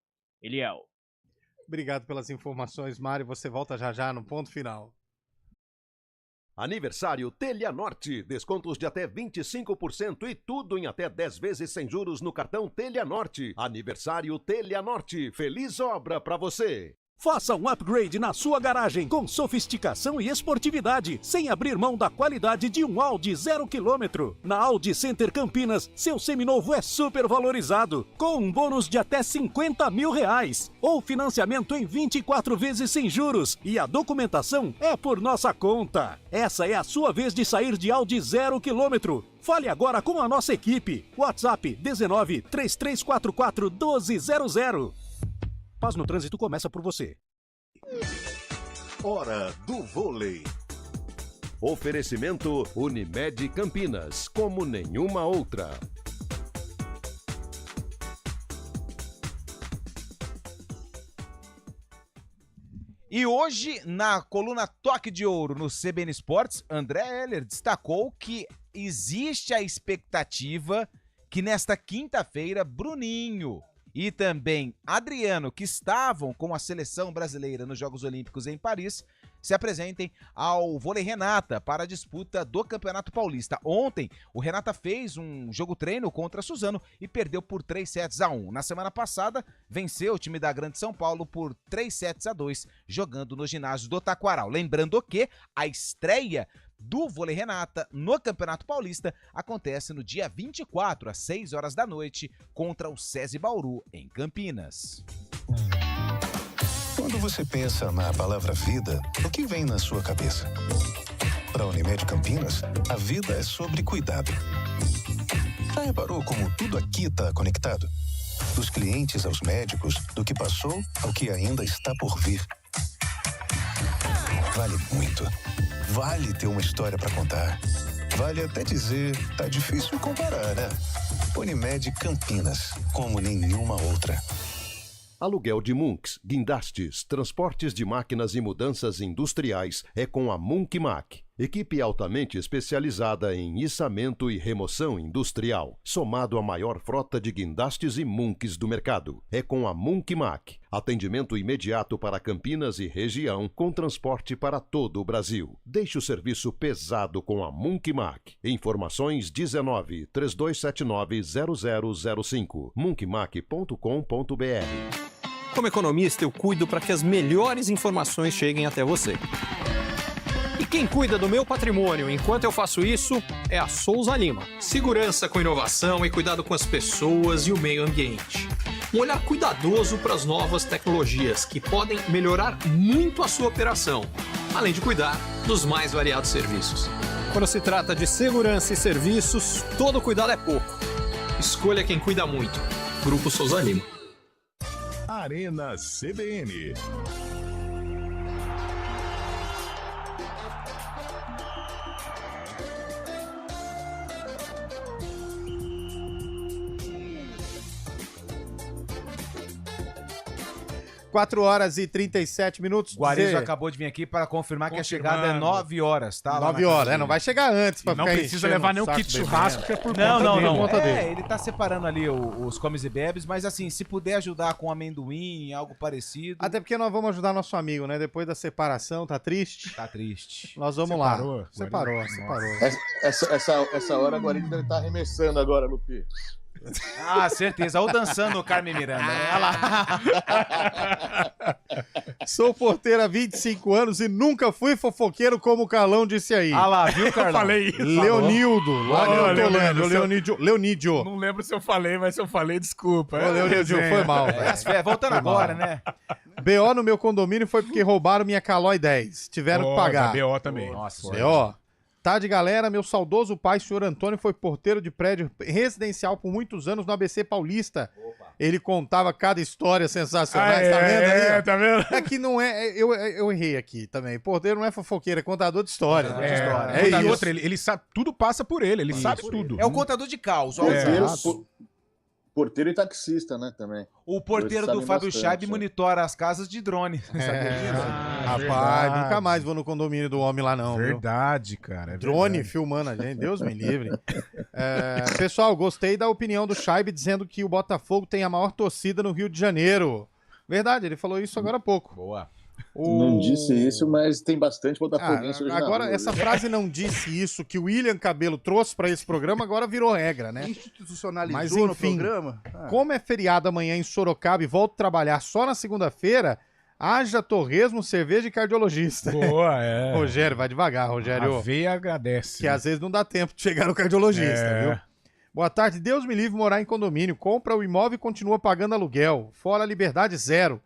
Eliel. Obrigado pelas informações, Mário. Você volta já no ponto final. Aniversário Telha Norte, descontos de até 25% e tudo em até 10 vezes sem juros no cartão Telha Norte. Aniversário Telha Norte, feliz obra pra você! Faça um upgrade na sua garagem com sofisticação e esportividade, sem abrir mão da qualidade de um Audi 0 km. Na Audi Center Campinas, seu seminovo é super valorizado, com um bônus de até R$50 mil. Ou financiamento em 24 vezes sem juros. E a documentação é por nossa conta. Essa é a sua vez de sair de Audi 0 km. Fale agora com a nossa equipe. WhatsApp 19 3344 1200. Paz no trânsito começa por você. Hora do vôlei. Oferecimento Unimed Campinas, como nenhuma outra. E hoje, na coluna Toque de Ouro no CBN Esportes, André Heller destacou que existe a expectativa que nesta quinta-feira, Bruninho e também Adriano, que estavam com a seleção brasileira nos Jogos Olímpicos em Paris, se apresentem ao Vôlei Renata para a disputa do Campeonato Paulista. Ontem, o Renata fez um jogo-treino contra Suzano e perdeu por 3-1. Na semana passada, venceu o time da Grande São Paulo por 3-2, jogando no ginásio do Taquaral. Lembrando que a estreia do Vôlei Renata no Campeonato Paulista acontece no dia 24, às 6 horas da noite, contra o SESI Bauru, em Campinas. Quando você pensa na palavra vida, o que vem na sua cabeça? Para a Unimed Campinas, a vida é sobre cuidado. Já reparou como tudo aqui está conectado? Dos clientes aos médicos, do que passou ao que ainda está por vir. Vale muito. Vale ter uma história para contar. Vale até dizer, tá difícil comparar, né? Unimed Campinas, como nenhuma outra. Aluguel de Munks, guindastes, transportes de máquinas e mudanças industriais é com a Munkmac. Equipe altamente especializada em içamento e remoção industrial, somado à maior frota de guindastes e Munks do mercado. É com a Munkmac. Atendimento imediato para Campinas e região, com transporte para todo o Brasil. Deixe o serviço pesado com a Munkmac. Informações 19 3279 0005. munkmac.com.br. Como economista, eu cuido para que as melhores informações cheguem até você. E quem cuida do meu patrimônio enquanto eu faço isso é a Souza Lima. Segurança com inovação e cuidado com as pessoas e o meio ambiente. Um olhar cuidadoso para as novas tecnologias que podem melhorar muito a sua operação, além de cuidar dos mais variados serviços. Quando se trata de segurança e serviços, todo cuidado é pouco. Escolha quem cuida muito. Grupo Souza Lima. Arena CBN. 4h37. Guarizo acabou de vir aqui para confirmar que a chegada é 9 horas, tá? 9 horas, não vai chegar antes pra Não ficar precisa levar nem o kit churrasco, que é por Não. dele. Ele tá separando ali os comes e bebes, mas assim, se puder ajudar com amendoim, algo parecido. Até porque nós vamos ajudar nosso amigo, né? Depois da separação, tá triste? Tá triste. Nós vamos lá. Separou. Essa hora a Guarido deve estar arremessando agora, Lupi. Ah, certeza. Ou dançando o Carmen Miranda. Olha lá. Sou porteiro há 25 anos e nunca fui fofoqueiro como o Carlão disse aí. Ah lá, viu, Carlão? Eu falei isso. Leonildo. Leonídio. Não lembro se eu falei, mas se eu falei, desculpa. Leonídio, foi mal. Voltando agora, né? BO no meu condomínio foi porque roubaram minha Calói 10. Tiveram que pagar. BO também. Nossa, BO. Tarde, galera. Meu saudoso pai, senhor Antônio, foi porteiro de prédio residencial por muitos anos no ABC Paulista. Ele contava cada história sensacional. Tá vendo aí? Tá vendo? É que não é... Eu errei aqui também. Porteiro não é fofoqueiro, é contador de história. E outra, ele sabe, tudo passa por ele sabe tudo. É o contador de caos. Porteiro e taxista, né, também. O porteiro do Fábio Scheib monitora as casas de drone. Rapaz, nunca mais vou no condomínio do homem lá não. Verdade, cara. Drone filmando a gente, Deus me livre. Pessoal, gostei da opinião do Scheib dizendo que o Botafogo tem a maior torcida no Rio de Janeiro. Verdade, ele falou isso agora há pouco. Boa. Não disse isso, mas tem bastante botafoguense hoje na agora, rua, essa viu? frase não disse isso que o William Cabelo trouxe pra esse programa, agora virou regra, né? Institucionalizou Mas, no enfim, programa. Como é feriado amanhã em Sorocaba e volto a trabalhar só na segunda-feira, haja torresmo, cerveja e cardiologista. Boa, Rogério, vai devagar, Rogério. A veia agradece. Que às vezes não dá tempo de chegar no cardiologista, viu? Boa tarde, Deus me livre morar em condomínio. Compra o imóvel e continua pagando aluguel. Fora liberdade zero.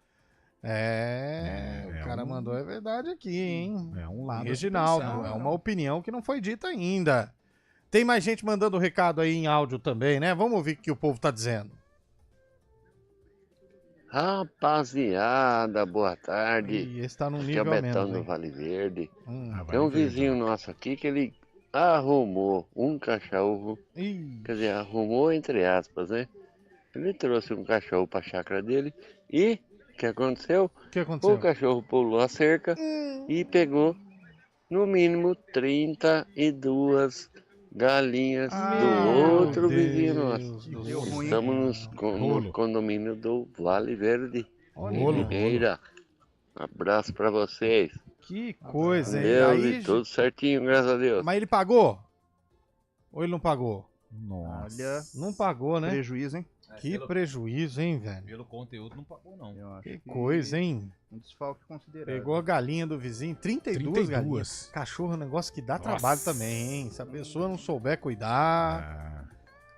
O cara mandou, é verdade aqui, hein? É um lado. Reginaldo, é uma opinião que não foi dita ainda. Tem mais gente mandando recado aí em áudio também, né? Vamos ouvir o que o povo tá dizendo. Rapaziada, boa tarde. Esse tá num Aqui é nível o Betão mesmo, do Vale Verde. Vale Tem um vizinho nosso aqui que ele arrumou um cachorro. Ih. Quer dizer, arrumou entre aspas, né? Ele trouxe um cachorro pra chácara dele e o que aconteceu? O cachorro pulou a cerca e pegou no mínimo 32 galinhas do outro vizinho nosso. Estamos no condomínio do Vale Verde. Ribeira. Abraço pra vocês. Que coisa, hein? Deus, Aí, e tudo certinho, graças a Deus. mas ele pagou? Ou ele não pagou? Nossa. Olha, Não pagou, né? prejuízo, hein? Que prejuízo, hein, velho? Pelo conteúdo não pagou, não. Que coisa, hein? Um desfalque considerável. Pegou a galinha do vizinho, 32 galinhas. Cachorro é um negócio que dá trabalho também, hein? Se a pessoa não souber cuidar.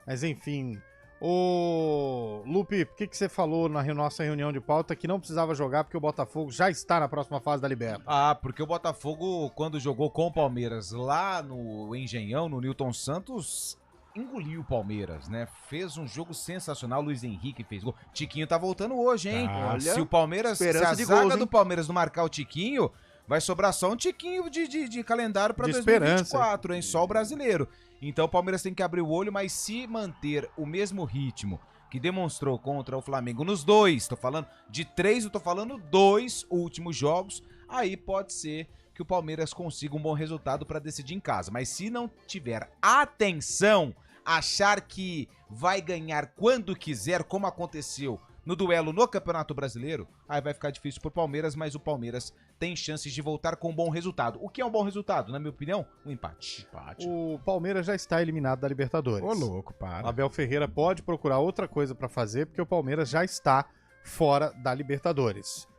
Mas enfim. Ô, Lupe, por que você falou na nossa reunião de pauta que não precisava jogar porque o Botafogo já está na próxima fase da Liberta? Ah, porque o Botafogo, quando jogou com o Palmeiras lá no Engenhão, no Newton Santos, engoliu o Palmeiras, né? Fez um jogo sensacional, Luiz Henrique fez gol. Tiquinho tá voltando hoje, hein? Olha, se o Palmeiras, se a zaga do Palmeiras não marcar o Tiquinho, vai sobrar só um tiquinho de calendário para 2024, hein? Só o brasileiro. Então o Palmeiras tem que abrir o olho, mas se manter o mesmo ritmo que demonstrou contra o Flamengo nos dois, tô falando de 3, eu tô falando 2 últimos jogos, aí pode ser que o Palmeiras consiga um bom resultado para decidir em casa. Mas se não tiver atenção, achar que vai ganhar quando quiser, como aconteceu no duelo no Campeonato Brasileiro, aí vai ficar difícil pro Palmeiras, mas o Palmeiras tem chances de voltar com um bom resultado. O que é um bom resultado? Na minha opinião, um empate. O Palmeiras já está eliminado da Libertadores. Ô, louco, para. Abel Ferreira pode procurar outra coisa para fazer, porque o Palmeiras já está fora da Libertadores.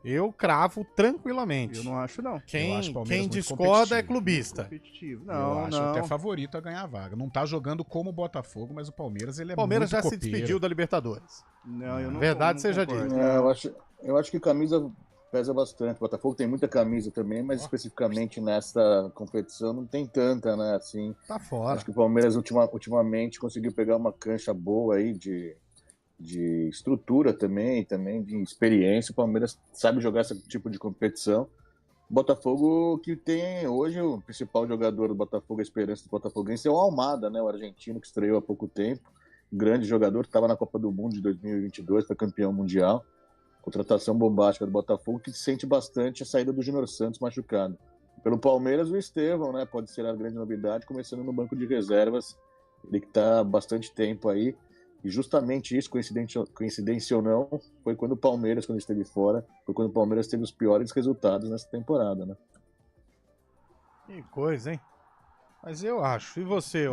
Eu cravo tranquilamente. Eu não acho, não. Quem discorda é clubista. Eu acho até favorito a ganhar a vaga. Não tá jogando como o Botafogo, mas o Palmeiras ele é Palmeiras muito já se despediu da Libertadores. Não, eu não. Verdade seja dita. Eu acho que camisa pesa bastante. O Botafogo tem muita camisa também, mas especificamente nessa competição não tem tanta, né? Assim, tá fora. Acho que o Palmeiras ultimamente conseguiu pegar uma cancha boa aí de estrutura também de experiência. O Palmeiras sabe jogar esse tipo de competição. O Botafogo, que tem hoje o principal jogador do Botafogo, a esperança do Botafoguense, é o Almada, né? O argentino que estreou há pouco tempo. Grande jogador, que estava na Copa do Mundo de 2022, foi campeão mundial. Contratação bombástica do Botafogo, que sente bastante a saída do Júnior Santos machucado. Pelo Palmeiras, o Estevão, né? Pode ser a grande novidade, começando no banco de reservas. Ele que está há bastante tempo aí. E justamente isso, coincidência ou não, foi quando o Palmeiras, quando esteve fora, foi quando o Palmeiras teve os piores resultados nessa temporada, né? Que coisa, hein? Mas eu acho. E você,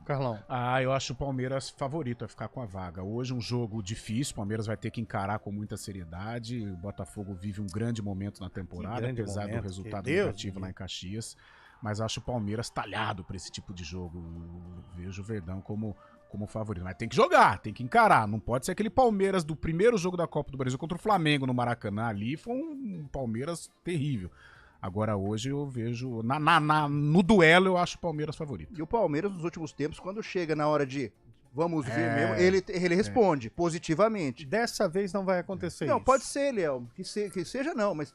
Carlão? Eu acho o Palmeiras favorito a ficar com a vaga. Hoje um jogo difícil, o Palmeiras vai ter que encarar com muita seriedade. O Botafogo vive um grande momento na temporada, apesar do resultado negativo lá em Caxias. Mas acho o Palmeiras talhado para esse tipo de jogo. Eu vejo o Verdão como favorito. Mas tem que jogar, tem que encarar. Não pode ser aquele Palmeiras do primeiro jogo da Copa do Brasil contra o Flamengo no Maracanã. Ali foi um Palmeiras terrível. Agora hoje eu vejo, no duelo eu acho o Palmeiras favorito. E o Palmeiras nos últimos tempos, quando chega na hora de vamos ver mesmo, ele responde positivamente. Dessa vez não vai acontecer isso. Não, pode ser, Léo, que seja não, mas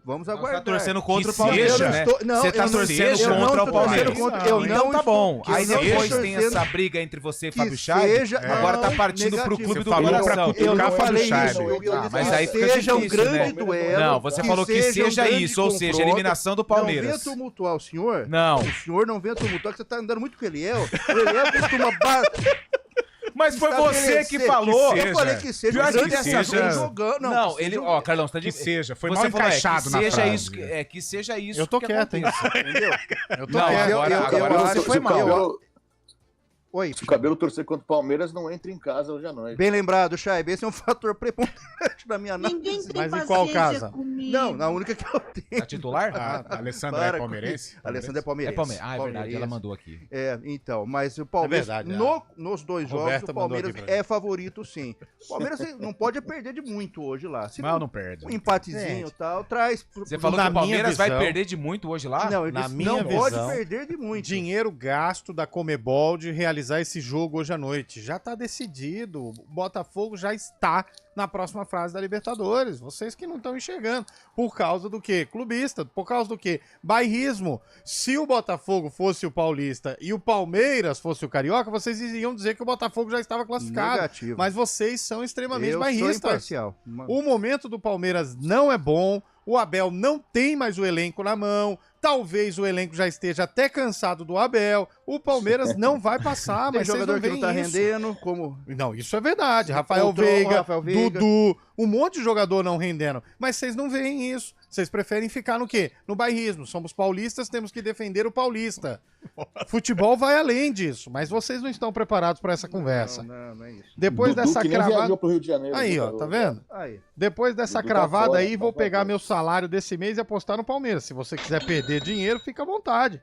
vamos aguardar. Você tá torcendo contra o Palmeiras, né? Você tá torcendo contra o Palmeiras. Então tá bom. Aí depois tem essa briga entre você e Fábio Chaves. Agora tá partindo pro clube do coração. Eu não falei isso. Mas aí fica seja um grande duelo. Não, você falou que seja isso, ou seja, eliminação do Palmeiras. Não venha tumultuar o senhor. Não. O senhor não venha tumultuar, que você tá andando muito com o Eliel. O Eliel costuma... Mas foi você que falou. Eu falei que seja. Pior que dessa vez. Não, ele. Carlão, você tá dizendo. Que seja. Foi mal encaixado na frase. Que seja isso. Eu tô quieto, hein? Entendeu? Eu tô quieto. Agora você foi mal. Oi. Se o Cabelo torcer contra o Palmeiras, não entra em casa hoje à noite. Bem lembrado, Chay. Esse é um fator preponderante na minha análise. Mas em qual casa? Não, na única que eu tenho. A titular? A Alessandra é palmeirense? A Alessandra é palmeirense. É verdade, ela mandou aqui. Então, mas o Palmeiras, nos dois jogos, Roberta o Palmeiras é favorito, sim. O Palmeiras não pode perder de muito hoje lá. Se não perde. Um empatezinho e tal, traz... Você falou que o Palmeiras vai perder de muito hoje lá? Não, não pode perder de muito. Dinheiro gasto da Comebol de realizar esse jogo hoje à noite. Já tá decidido. O Botafogo já está na próxima fase da Libertadores. Vocês que não estão enxergando. Por causa do quê? Clubista. Por causa do quê? Bairrismo. Se o Botafogo fosse o paulista e o Palmeiras fosse o carioca, vocês iriam dizer que o Botafogo já estava classificado. Negativo. Mas vocês são extremamente Eu bairristas. sou imparcial. O momento do Palmeiras não é bom. O Abel não tem mais o elenco na mão. Talvez o elenco já esteja até cansado do Abel. O Palmeiras não vai passar, mas vocês não veem que não tá isso. rendendo, como... Não, isso é verdade. Rafael Veiga, Dudu, um monte de jogador não rendendo. Mas vocês não veem isso. Vocês preferem ficar no quê? No bairrismo. Somos paulistas, temos que defender o paulista. Futebol vai além disso, mas vocês não estão preparados para essa conversa. Não é isso. Depois Dudu, dessa que nem cravada... viajou pro Rio de Janeiro, Aí, ó, tá vendo? Depois dessa Dudu tá cravada fora, aí, vou tá pegar fora. meu salário desse mês e apostar no Palmeiras. Se você quiser perder dinheiro, fica à vontade.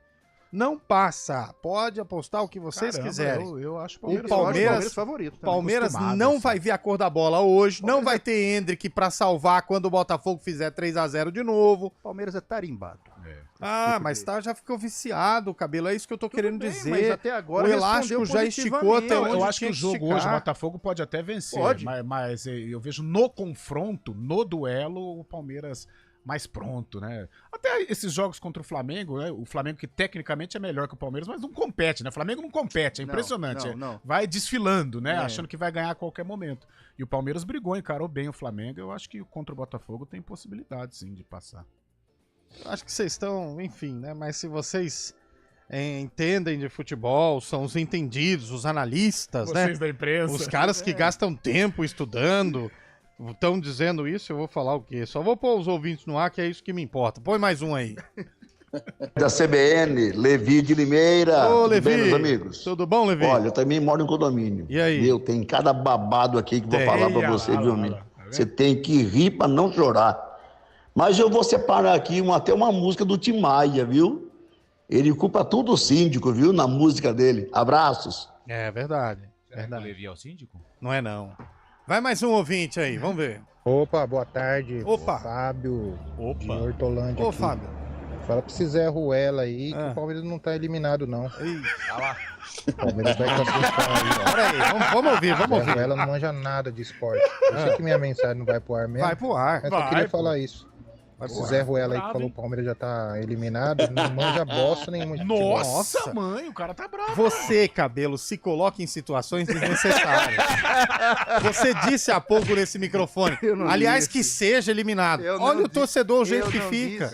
Não passa. Pode apostar o que vocês quiserem. Eu acho O Palmeiras favorito. Palmeiras não vai ver a cor da bola hoje. Não vai ter Endrick pra salvar quando o Botafogo fizer 3-0 de novo. Palmeiras é tarimbado. Mas já ficou viciado o cabelo. É isso que eu tô querendo dizer. Mas até agora o elástico já esticou até onde eu acho que o tinha jogo hoje, o Botafogo pode até vencer. Mas eu vejo no confronto, no duelo, o Palmeiras mais pronto, né? Até esses jogos contra o Flamengo, né? O Flamengo que tecnicamente é melhor que o Palmeiras, mas não compete, né? O Flamengo não compete, é impressionante. Não. Vai desfilando, né? Achando que vai ganhar a qualquer momento. E o Palmeiras brigou, encarou bem o Flamengo. Eu acho que contra o Botafogo tem possibilidade, sim, de passar. Acho que vocês estão, enfim, né? Mas se vocês entendem de futebol, são os entendidos, os analistas, vocês né? da imprensa. Os caras que gastam tempo estudando, estão dizendo isso, eu vou falar o quê? Só vou pôr os ouvintes no ar, que é isso que me importa. Põe mais um aí. Da CBN, Levi de Limeira. Ô, Tudo Levi. bem, meus amigos? Tudo bom, Levi? Olha, eu também moro em condomínio. E aí? Meu, tem cada babado aqui que vou falar pra você, viu, amigo? Você tem que rir pra não chorar. Mas eu vou separar aqui até uma música do Tim Maia, viu? Ele culpa tudo o síndico, viu? Na música dele. Abraços. É verdade. Será que o Levi é o síndico? Não é não. Vai mais um ouvinte aí, vamos ver. Opa, boa tarde. Opa. Fábio de Hortolândia. Ô, aqui. Fábio. Fala pra esse Zé Ruela aí que o Palmeiras não tá eliminado, não. Tá lá. O Palmeiras vai classificar aí, ó. Peraí, vamos ouvir, vamos Zé ouvir. Ruela não manja nada de esporte. Eu sei que minha mensagem não vai pro ar mesmo. Vai pro ar. Mas eu queria falar isso. Esse Zé Ruela aí que falou que o Palmeiras já tá eliminado, não manja bosta nenhuma de futebol. Nossa, mãe, o cara tá bravo. Você, Cabelo, se coloca em situações desnecessárias. Você disse há pouco nesse microfone. Aliás, que seja eliminado. Olha o torcedor, o jeito que fica.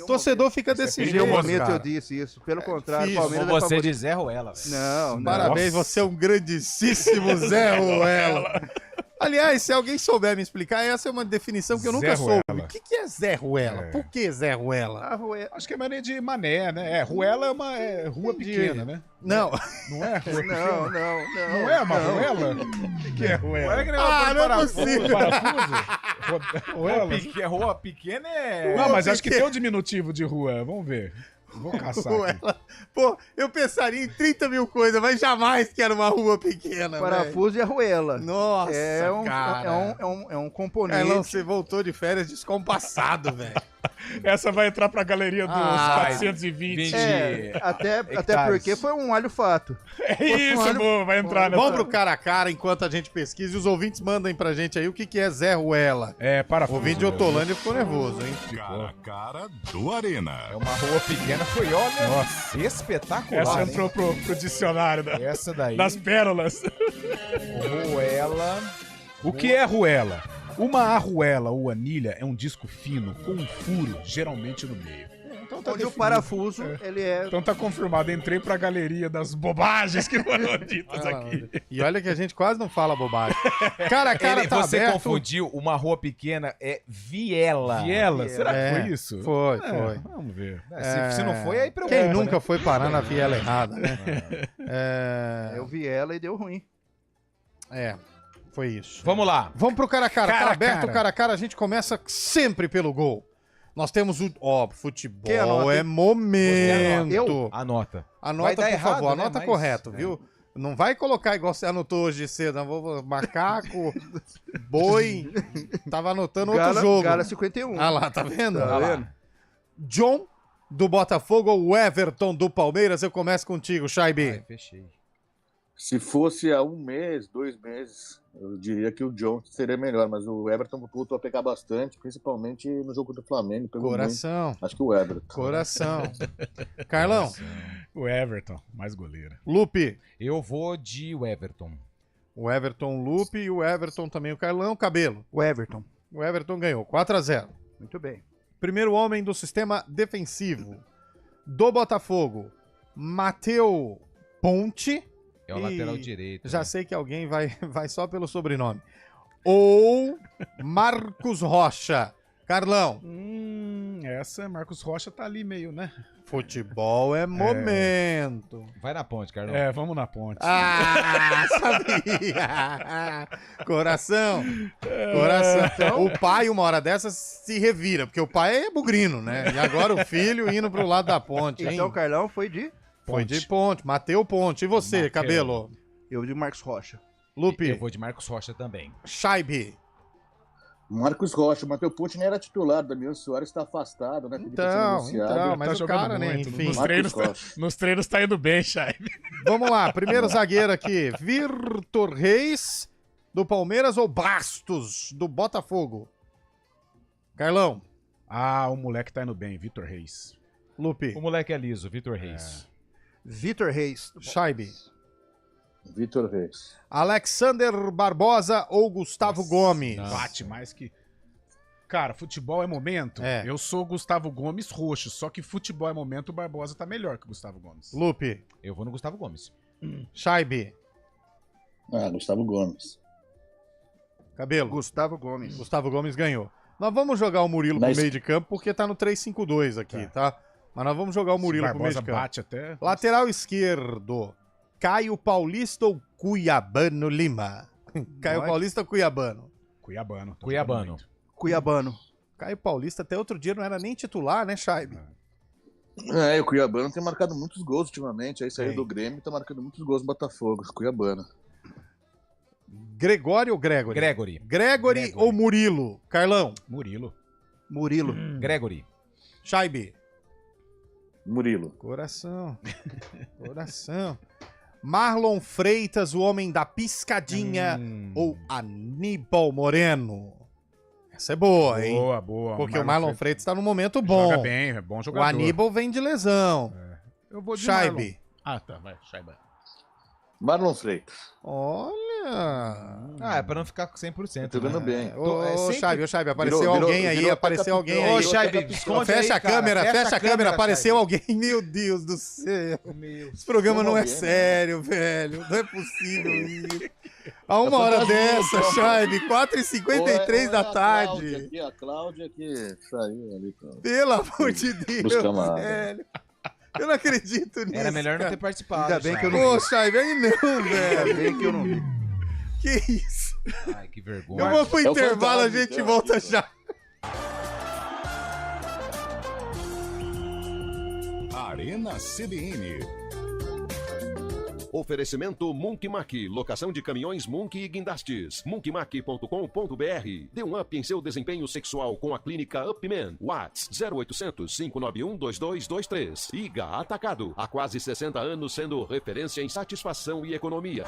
O torcedor fica desse jeito. Em nenhum momento eu disse isso. Pelo contrário, o Palmeiras você de Zé Ruela. Não. Parabéns, você é um grandíssimo Zé Ruela. Aliás, se alguém souber me explicar, essa é uma definição que eu nunca soube. O que é Zé Ruela? Por que Zé Ruela? Acho que é maneira de mané, né? Ruela é uma rua pequena, né? Não. Não é rua pequena? Não. Não é uma ruela? O que é ruela? Não é possível. Rua pequena é... Não, mas acho que tem um diminutivo de rua. Vamos ver. Vou caçar aqui. Pô, eu pensaria em 30 mil coisas, mas jamais que era uma rua pequena. Parafuso e arruela. Nossa, cara. É um componente. Carlão, você voltou de férias descompassado, velho. Essa vai entrar pra galeria dos 420. Até porque foi um alho-fato. É isso, vai entrar nessa... Vamos pro cara a cara enquanto a gente pesquisa e os ouvintes mandem pra gente aí o que é Zé Ruela. Parafuso. O ouvinte de Otolândia ficou nervoso, hein? Cara a cara do Arena. É uma rua pequena, foi, olha, nossa, espetacular. Essa entrou pro dicionário essa daí. das pérolas. Ruela. O que é ruela? Uma arruela ou anilha é um disco fino com um furo, geralmente no meio. Então tá onde o parafuso, ele é... Então tá confirmado, entrei pra galeria das bobagens que foram ditas aqui. E olha que a gente quase não fala bobagem. Cara a cara tá você aberto. confundiu, uma rua pequena é viela. Viela? Será que foi isso? Foi. Vamos ver. Se não foi, aí preocupa. Quem nunca foi parar na viela errada, né? Eu vi ela e deu ruim. Foi isso. Vamos lá. Vamos pro cara a cara. Cara aberto, cara a cara, a gente começa sempre pelo gol. Nós temos o... futebol é momento. Anota. Anota, por errado, favor. né? Anota correto, viu? Não vai colocar igual você anotou hoje cedo. Macaco, boi. Tava anotando outro jogo. Gala 51. Ah lá, tá vendo? Tá vendo? John, do Botafogo, ou o Everton, do Palmeiras? Eu começo contigo, Shaibi. Fechei. Se fosse há 1 mês, 2 meses, eu diria que o John seria melhor, mas o Everton voltou a pegar bastante, principalmente no jogo do Flamengo. Coração. Muito. Acho que o Everton. Coração. Carlão. O Everton, mais goleiro. Lupe. Eu vou de Everton. O Everton, Lupe e o Everton também. O Carlão, Cabelo. O Everton. O Everton ganhou, 4-0. Muito bem. Primeiro homem do sistema defensivo do Botafogo, Matheus Ponte. É o lateral direito. Já sei que alguém vai só pelo sobrenome. Ou Marcos Rocha. Carlão. Essa, Marcos Rocha tá ali meio, né? Futebol é momento. Vai na ponte, Carlão. Vamos na ponte. Sabia! Coração. Coração. O pai, uma hora dessas, se revira, porque o pai é bugrino, né? E agora o filho indo pro lado da ponte, hein? Então o Carlão foi de... Foi de Ponte, Matheus Ponte. E você, Cabelo? Eu de Marcos Rocha. Lupe? Eu vou de Marcos Rocha também. Shaibi? Marcos Rocha. O Matheus Ponte nem era titular. O Damião Soares está afastado, né? Mas tá o cara, né? Enfim. Nos treinos tá indo bem, Shaibi. Vamos lá, primeiro zagueiro aqui. Vitor Reis, do Palmeiras, ou Bastos, do Botafogo? Carlão? O moleque tá indo bem, Vitor Reis. Lupe? O moleque é liso, Vitor Reis. Vitor Reis. Shaibi? Vitor Reis. Alexander Barbosa ou Gustavo Gomes? Bate mais que... Cara, futebol é momento. Eu sou Gustavo Gomes roxo, só que futebol é momento, o Barbosa tá melhor que o Gustavo Gomes. Lupe? Eu vou no Gustavo Gomes. Shaibi? Gustavo Gomes. Cabelo? Gustavo Gomes. Gustavo Gomes ganhou. Nós vamos jogar o Murilo pro meio de campo, porque tá no 3-5-2 aqui, tá? Mas nós vamos jogar o Murilo pro meio de campo. Bate até... Lateral esquerdo, Caio Paulista ou Cuiabano Lima? Caio Paulista ou Cuiabano? Cuiabano. Cuiabano. Caio Paulista até outro dia não era nem titular, né, Shaibi? O Cuiabano tem marcado muitos gols ultimamente. Aí saiu do Grêmio e tá marcando muitos gols no Botafogo. Cuiabano. Gregório ou Gregory? Gregory ou Murilo? Carlão? Murilo. Gregory. Shaibi? Murilo. Coração. Marlon Freitas, o homem da piscadinha, ou Aníbal Moreno? Essa é boa, hein? Boa. Porque o Marlon Freitas tá num momento bom. Joga bem, é bom jogador. O Aníbal vem de lesão. Eu vou de Scheibe. Marlon. Tá, vai, Scheibe. Marlon Freitas. Olha. É pra não ficar com 100%. Tô vendo bem. Ô, Scheibe, apareceu alguém aí, apareceu alguém aí. Ô, Scheibe, fecha a câmera, fecha a câmera, apareceu alguém. Meu Deus do céu. Esse programa não é sério, velho. Não é possível isso. A uma hora dessa, Scheibe, 4h53 da tarde. A Cláudia que saiu ali. Pelo amor de Deus, velho. Eu não acredito nisso. Era melhor não ter participado. Ainda bem que eu não vi. Pô, Scheibe, aí não, velho. Ainda bem que eu não vi. Que isso? Ai, que vergonha. Eu vou pro intervalo, a gente volta já. Arena CBN. Oferecimento Munk Mac, locação de caminhões Munk e guindastes. Munkmac.com.br. Dê um up em seu desempenho sexual com a clínica Upman. Whats 0800-591-2223. IGA Atacado. Há quase 60 anos sendo referência em satisfação e economia.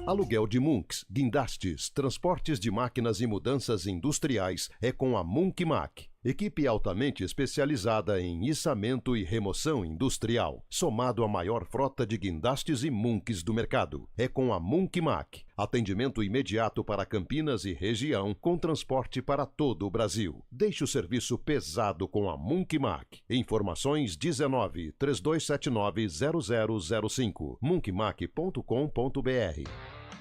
Aluguel de Munks, guindastes, transportes de máquinas e mudanças industriais é com a Munk Mac. Equipe altamente especializada em içamento e remoção industrial, somado à maior frota de guindastes e Munks do mercado. É com a Munk Mac. Atendimento imediato para Campinas e região, com transporte para todo o Brasil. Deixe o serviço pesado com a Munk Mac. Informações 19 3279 0005. munkmac.com.br.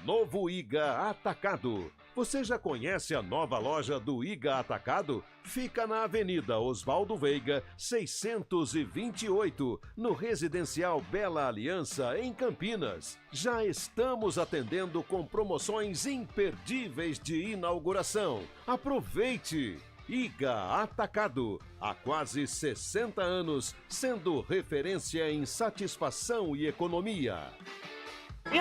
Novo IGA Atacado. Você já conhece a nova loja do IGA Atacado? Fica na Avenida Oswaldo Veiga, 628, no Residencial Bela Aliança, em Campinas. Já estamos atendendo com promoções imperdíveis de inauguração. Aproveite! IGA Atacado, há quase 60 anos, sendo referência em satisfação e economia.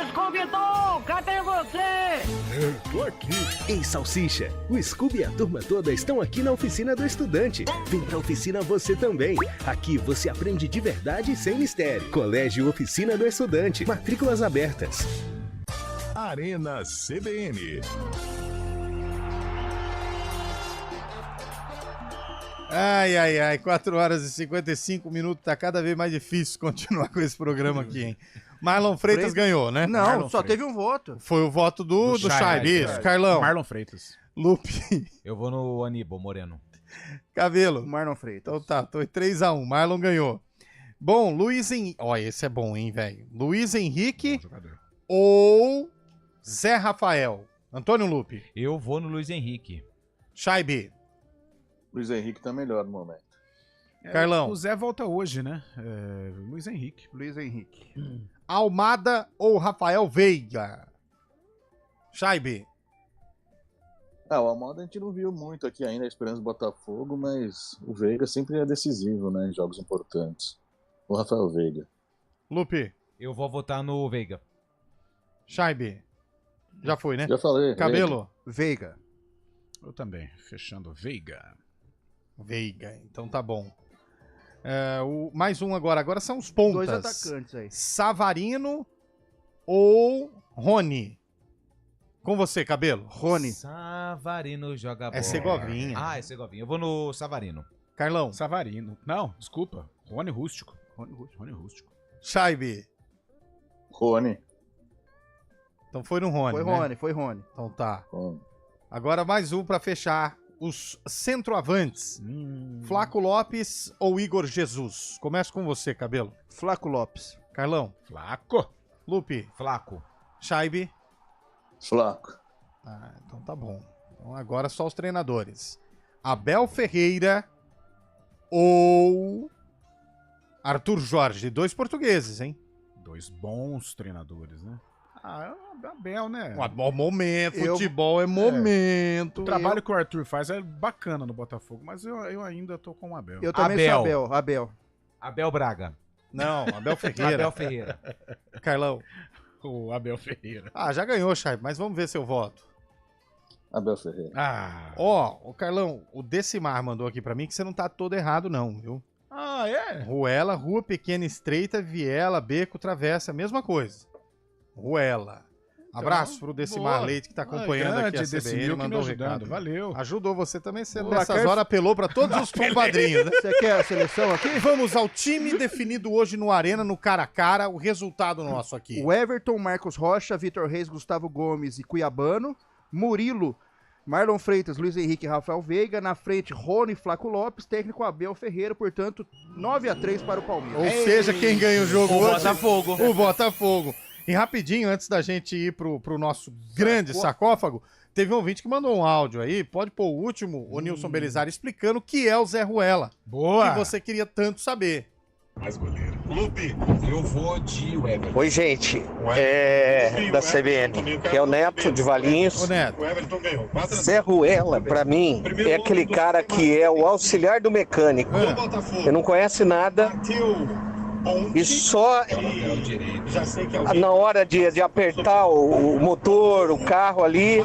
Scooby-Doo, cadê você? Eu tô aqui. Ei, Salsicha, o Scooby e a turma toda estão aqui na Oficina do Estudante. Vem pra oficina você também. Aqui você aprende de verdade e sem mistério. Colégio Oficina do Estudante. Matrículas abertas. Arena CBN. Ai, 4 horas e 55 minutos. Tá cada vez mais difícil continuar com esse programa aqui, hein? Marlon Freitas ganhou, né? Não, Marlon só Freitas. teve um voto. Foi o voto do Scheibe, isso. Carlão. Marlon Freitas. Lupe. Eu vou no Aníbal Moreno. Cabelo. Marlon Freitas. Então tá, tô em 3-1. Marlon ganhou. Bom, Luiz Henrique. Ó, esse é bom, hein, velho? Luiz Henrique ou Zé Rafael? Antônio Lupe. Eu vou no Luiz Henrique. Scheibe. Luiz Henrique tá melhor no momento. Carlão. O Zé volta hoje, né? Luiz Henrique. Luiz Henrique. Almada ou Rafael Veiga? Scheibe. O Almada a gente não viu muito aqui ainda, a Esperança do Botafogo, mas o Veiga sempre é decisivo, né, em jogos importantes. O Rafael Veiga. Lupe. Eu vou votar no Veiga. Scheibe. Já foi, né? Já falei. Cabelo. Veiga. Eu também, fechando Veiga. Veiga, então tá bom. Mais um agora. Agora são os pontas. 2 atacantes aí. Savarino ou Rony? Com você, Cabelo. Rony. Savarino joga bola. É Segovinha. Ah, é Segovinha. Eu vou no Savarino. Carlão. Savarino. Não, desculpa. Rony Rústico. Rony Rústico. Scheibe. Rony. Então foi no Rony, Foi Rony. Então tá. Rony. Agora mais um pra fechar os centroavantes. Flaco Lopes ou Igor Jesus? Começa com você, Cabelo. Flaco Lopes. Carlão. Flaco. Lupe. Flaco. Scheibe. Flaco. Então tá bom. Então agora só os treinadores. Abel Ferreira ou Arthur Jorge. 2 portugueses, hein? 2 bons treinadores, né? Abel, né? Momento, futebol é momento. O trabalho que o Arthur faz é bacana no Botafogo, mas eu ainda tô com o Abel. Eu também sou Abel. Abel Braga. Não, Abel Ferreira. Abel Ferreira. Carlão. O Abel Ferreira. Já ganhou, Chay, mas vamos ver seu voto. Abel Ferreira. O Carlão, o Decimar mandou aqui pra mim que você não tá todo errado não, viu? É? Ruela, rua pequena, estreita, viela, beco, travessa, mesma coisa. Ruela. Abraço pro Decimar Leite que tá acompanhando aqui a CBN, mandou um recado. Valeu. Ajudou você também, nessas horas apelou pra todos os compadrinhos, né? Você quer a seleção aqui? Vamos ao time definido hoje no Arena, no cara a cara, o resultado nosso aqui. O Everton, Marcos Rocha, Vitor Reis, Gustavo Gomes e Cuiabano. Murilo, Marlon Freitas, Luiz Henrique e Rafael Veiga. Na frente, Rony e Flaco Lopes. Técnico Abel Ferreira, portanto, 9-3 para o Palmeiras. Ou seja, quem ganha o jogo hoje? Botafogo. O Botafogo. E rapidinho, antes da gente ir pro nosso grande sarcófago, teve um ouvinte que mandou um áudio aí, pode pôr o último, o Nilson Belizari, explicando o que é o Zé Ruela. Boa! Que você queria tanto saber. Mais goleiro. Lupe, eu vou de Everton. Oi, gente. Da CBN. Que é o Neto de Valinhos. O Neto. O Everton ganhou. Zé Ruela, pra mim, é aquele cara que é o auxiliar do mecânico. Ele não conhece nada. E só na hora de apertar o motor, o carro ali,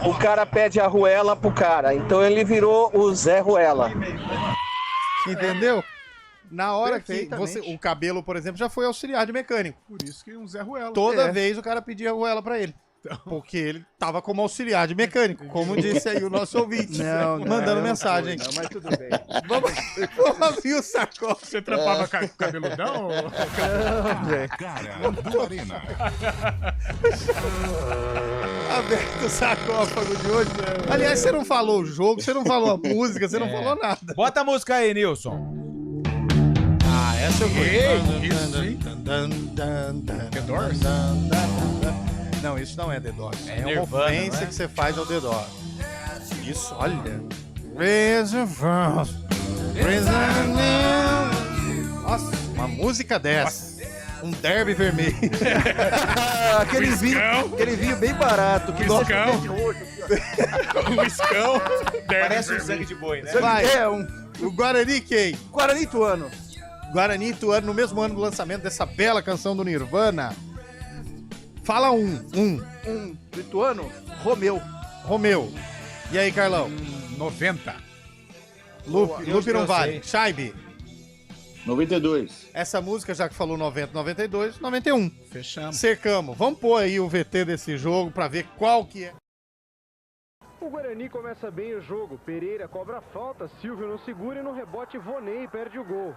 o cara pede a Ruela pro cara. Então ele virou o Zé Ruela. Entendeu? Na hora que o Cabelo, por exemplo, já foi auxiliar de mecânico. Por isso que um Zé Ruela. Toda vez o cara pedia a Ruela pra ele. Porque ele tava como auxiliar de mecânico, como disse aí o nosso ouvinte, mandando mensagem. Não, mas tudo bem. Vamos ouvir o sarcófago. Você trampava com cabeludão? Cara do Arena. Aberto o sarcófago de hoje. Aliás, você não falou o jogo, você não falou a música, você não falou nada. Bota a música aí, Nilson. Essa eu The Doors? Não, isso não é The Doors. É Nirvana, uma ofensa né? que você faz ao The Doors. Isso, olha. Nossa, uma música dessa. Um derby vermelho. aquele vinho bem barato. Que gosta de roxo. Um escão. Parece um sangue de boi, né? Vai. O Guarani quem? Guarani Ituano. Guarani Ituano, no mesmo ano do lançamento dessa bela canção do Nirvana. Fala do Ituano, Romeu. E aí, Carlão? 90. Lupe não vale. Shaibi. 92. Essa música, já que falou 90, 92, 91. Fechamos. Cercamos. Vamos pôr aí o VT desse jogo pra ver qual que é. O Guarani começa bem o jogo. Pereira cobra a falta, Silvio não segura e no rebote Vonei perde o gol.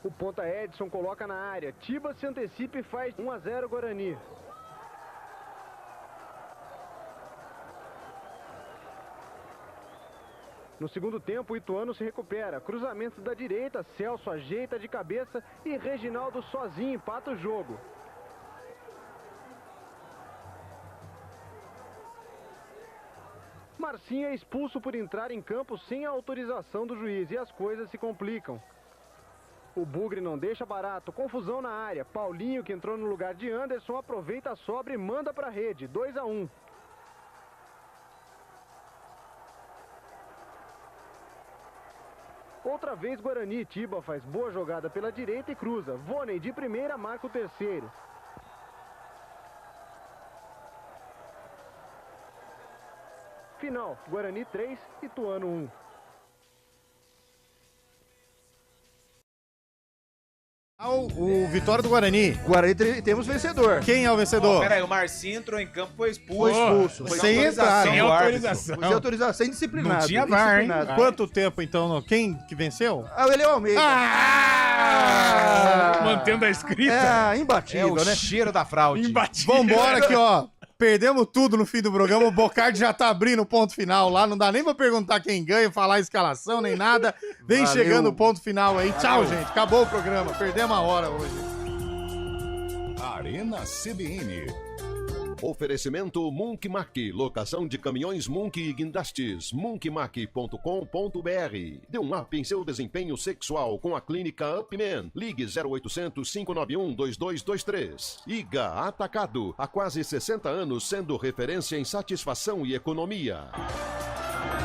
O ponta Edson coloca na área. Tiba se antecipa e faz 1-0 Guarani. No segundo tempo, o Ituano se recupera. Cruzamento da direita, Celso ajeita de cabeça e Reginaldo sozinho empata o jogo. Marcinho é expulso por entrar em campo sem a autorização do juiz e as coisas se complicam. O Bugre não deixa barato, confusão na área. Paulinho, que entrou no lugar de Anderson, aproveita a sobra e manda para a rede, 2-1. Outra vez Guarani, Tiba faz boa jogada pela direita e cruza. Vonei de primeira marca o terceiro. Final, Guarani 3, Ituano 1. O Vitória do Guarani. Guarani temos vencedor. Quem é o vencedor? Peraí, o Marcinho entrou em campo e foi expulso. Foi expulso. Foi sem entrar. Sem autorização. Sem disciplinado. Não tinha VAR, hein? Quanto tempo, então? Quem que venceu? Ele é o Almeida. Mantendo a escrita. Imbatível, é o né? cheiro da fraude. Imbatível. Vambora aqui, ó. Perdemos tudo no fim do programa. O Bocardi já tá abrindo o ponto final lá. Não dá nem pra perguntar quem ganha, falar a escalação, nem nada. Vem chegando o ponto final aí. Tchau, gente. Acabou o programa. Perdemos a hora hoje. Arena CBN. Oferecimento Munkmak, locação de caminhões Munk e guindastes, munkmak.com.br. Dê um up em seu desempenho sexual com a clínica Upman. Ligue 0800 591 2223. IGA Atacado, há quase 60 anos sendo referência em satisfação e economia.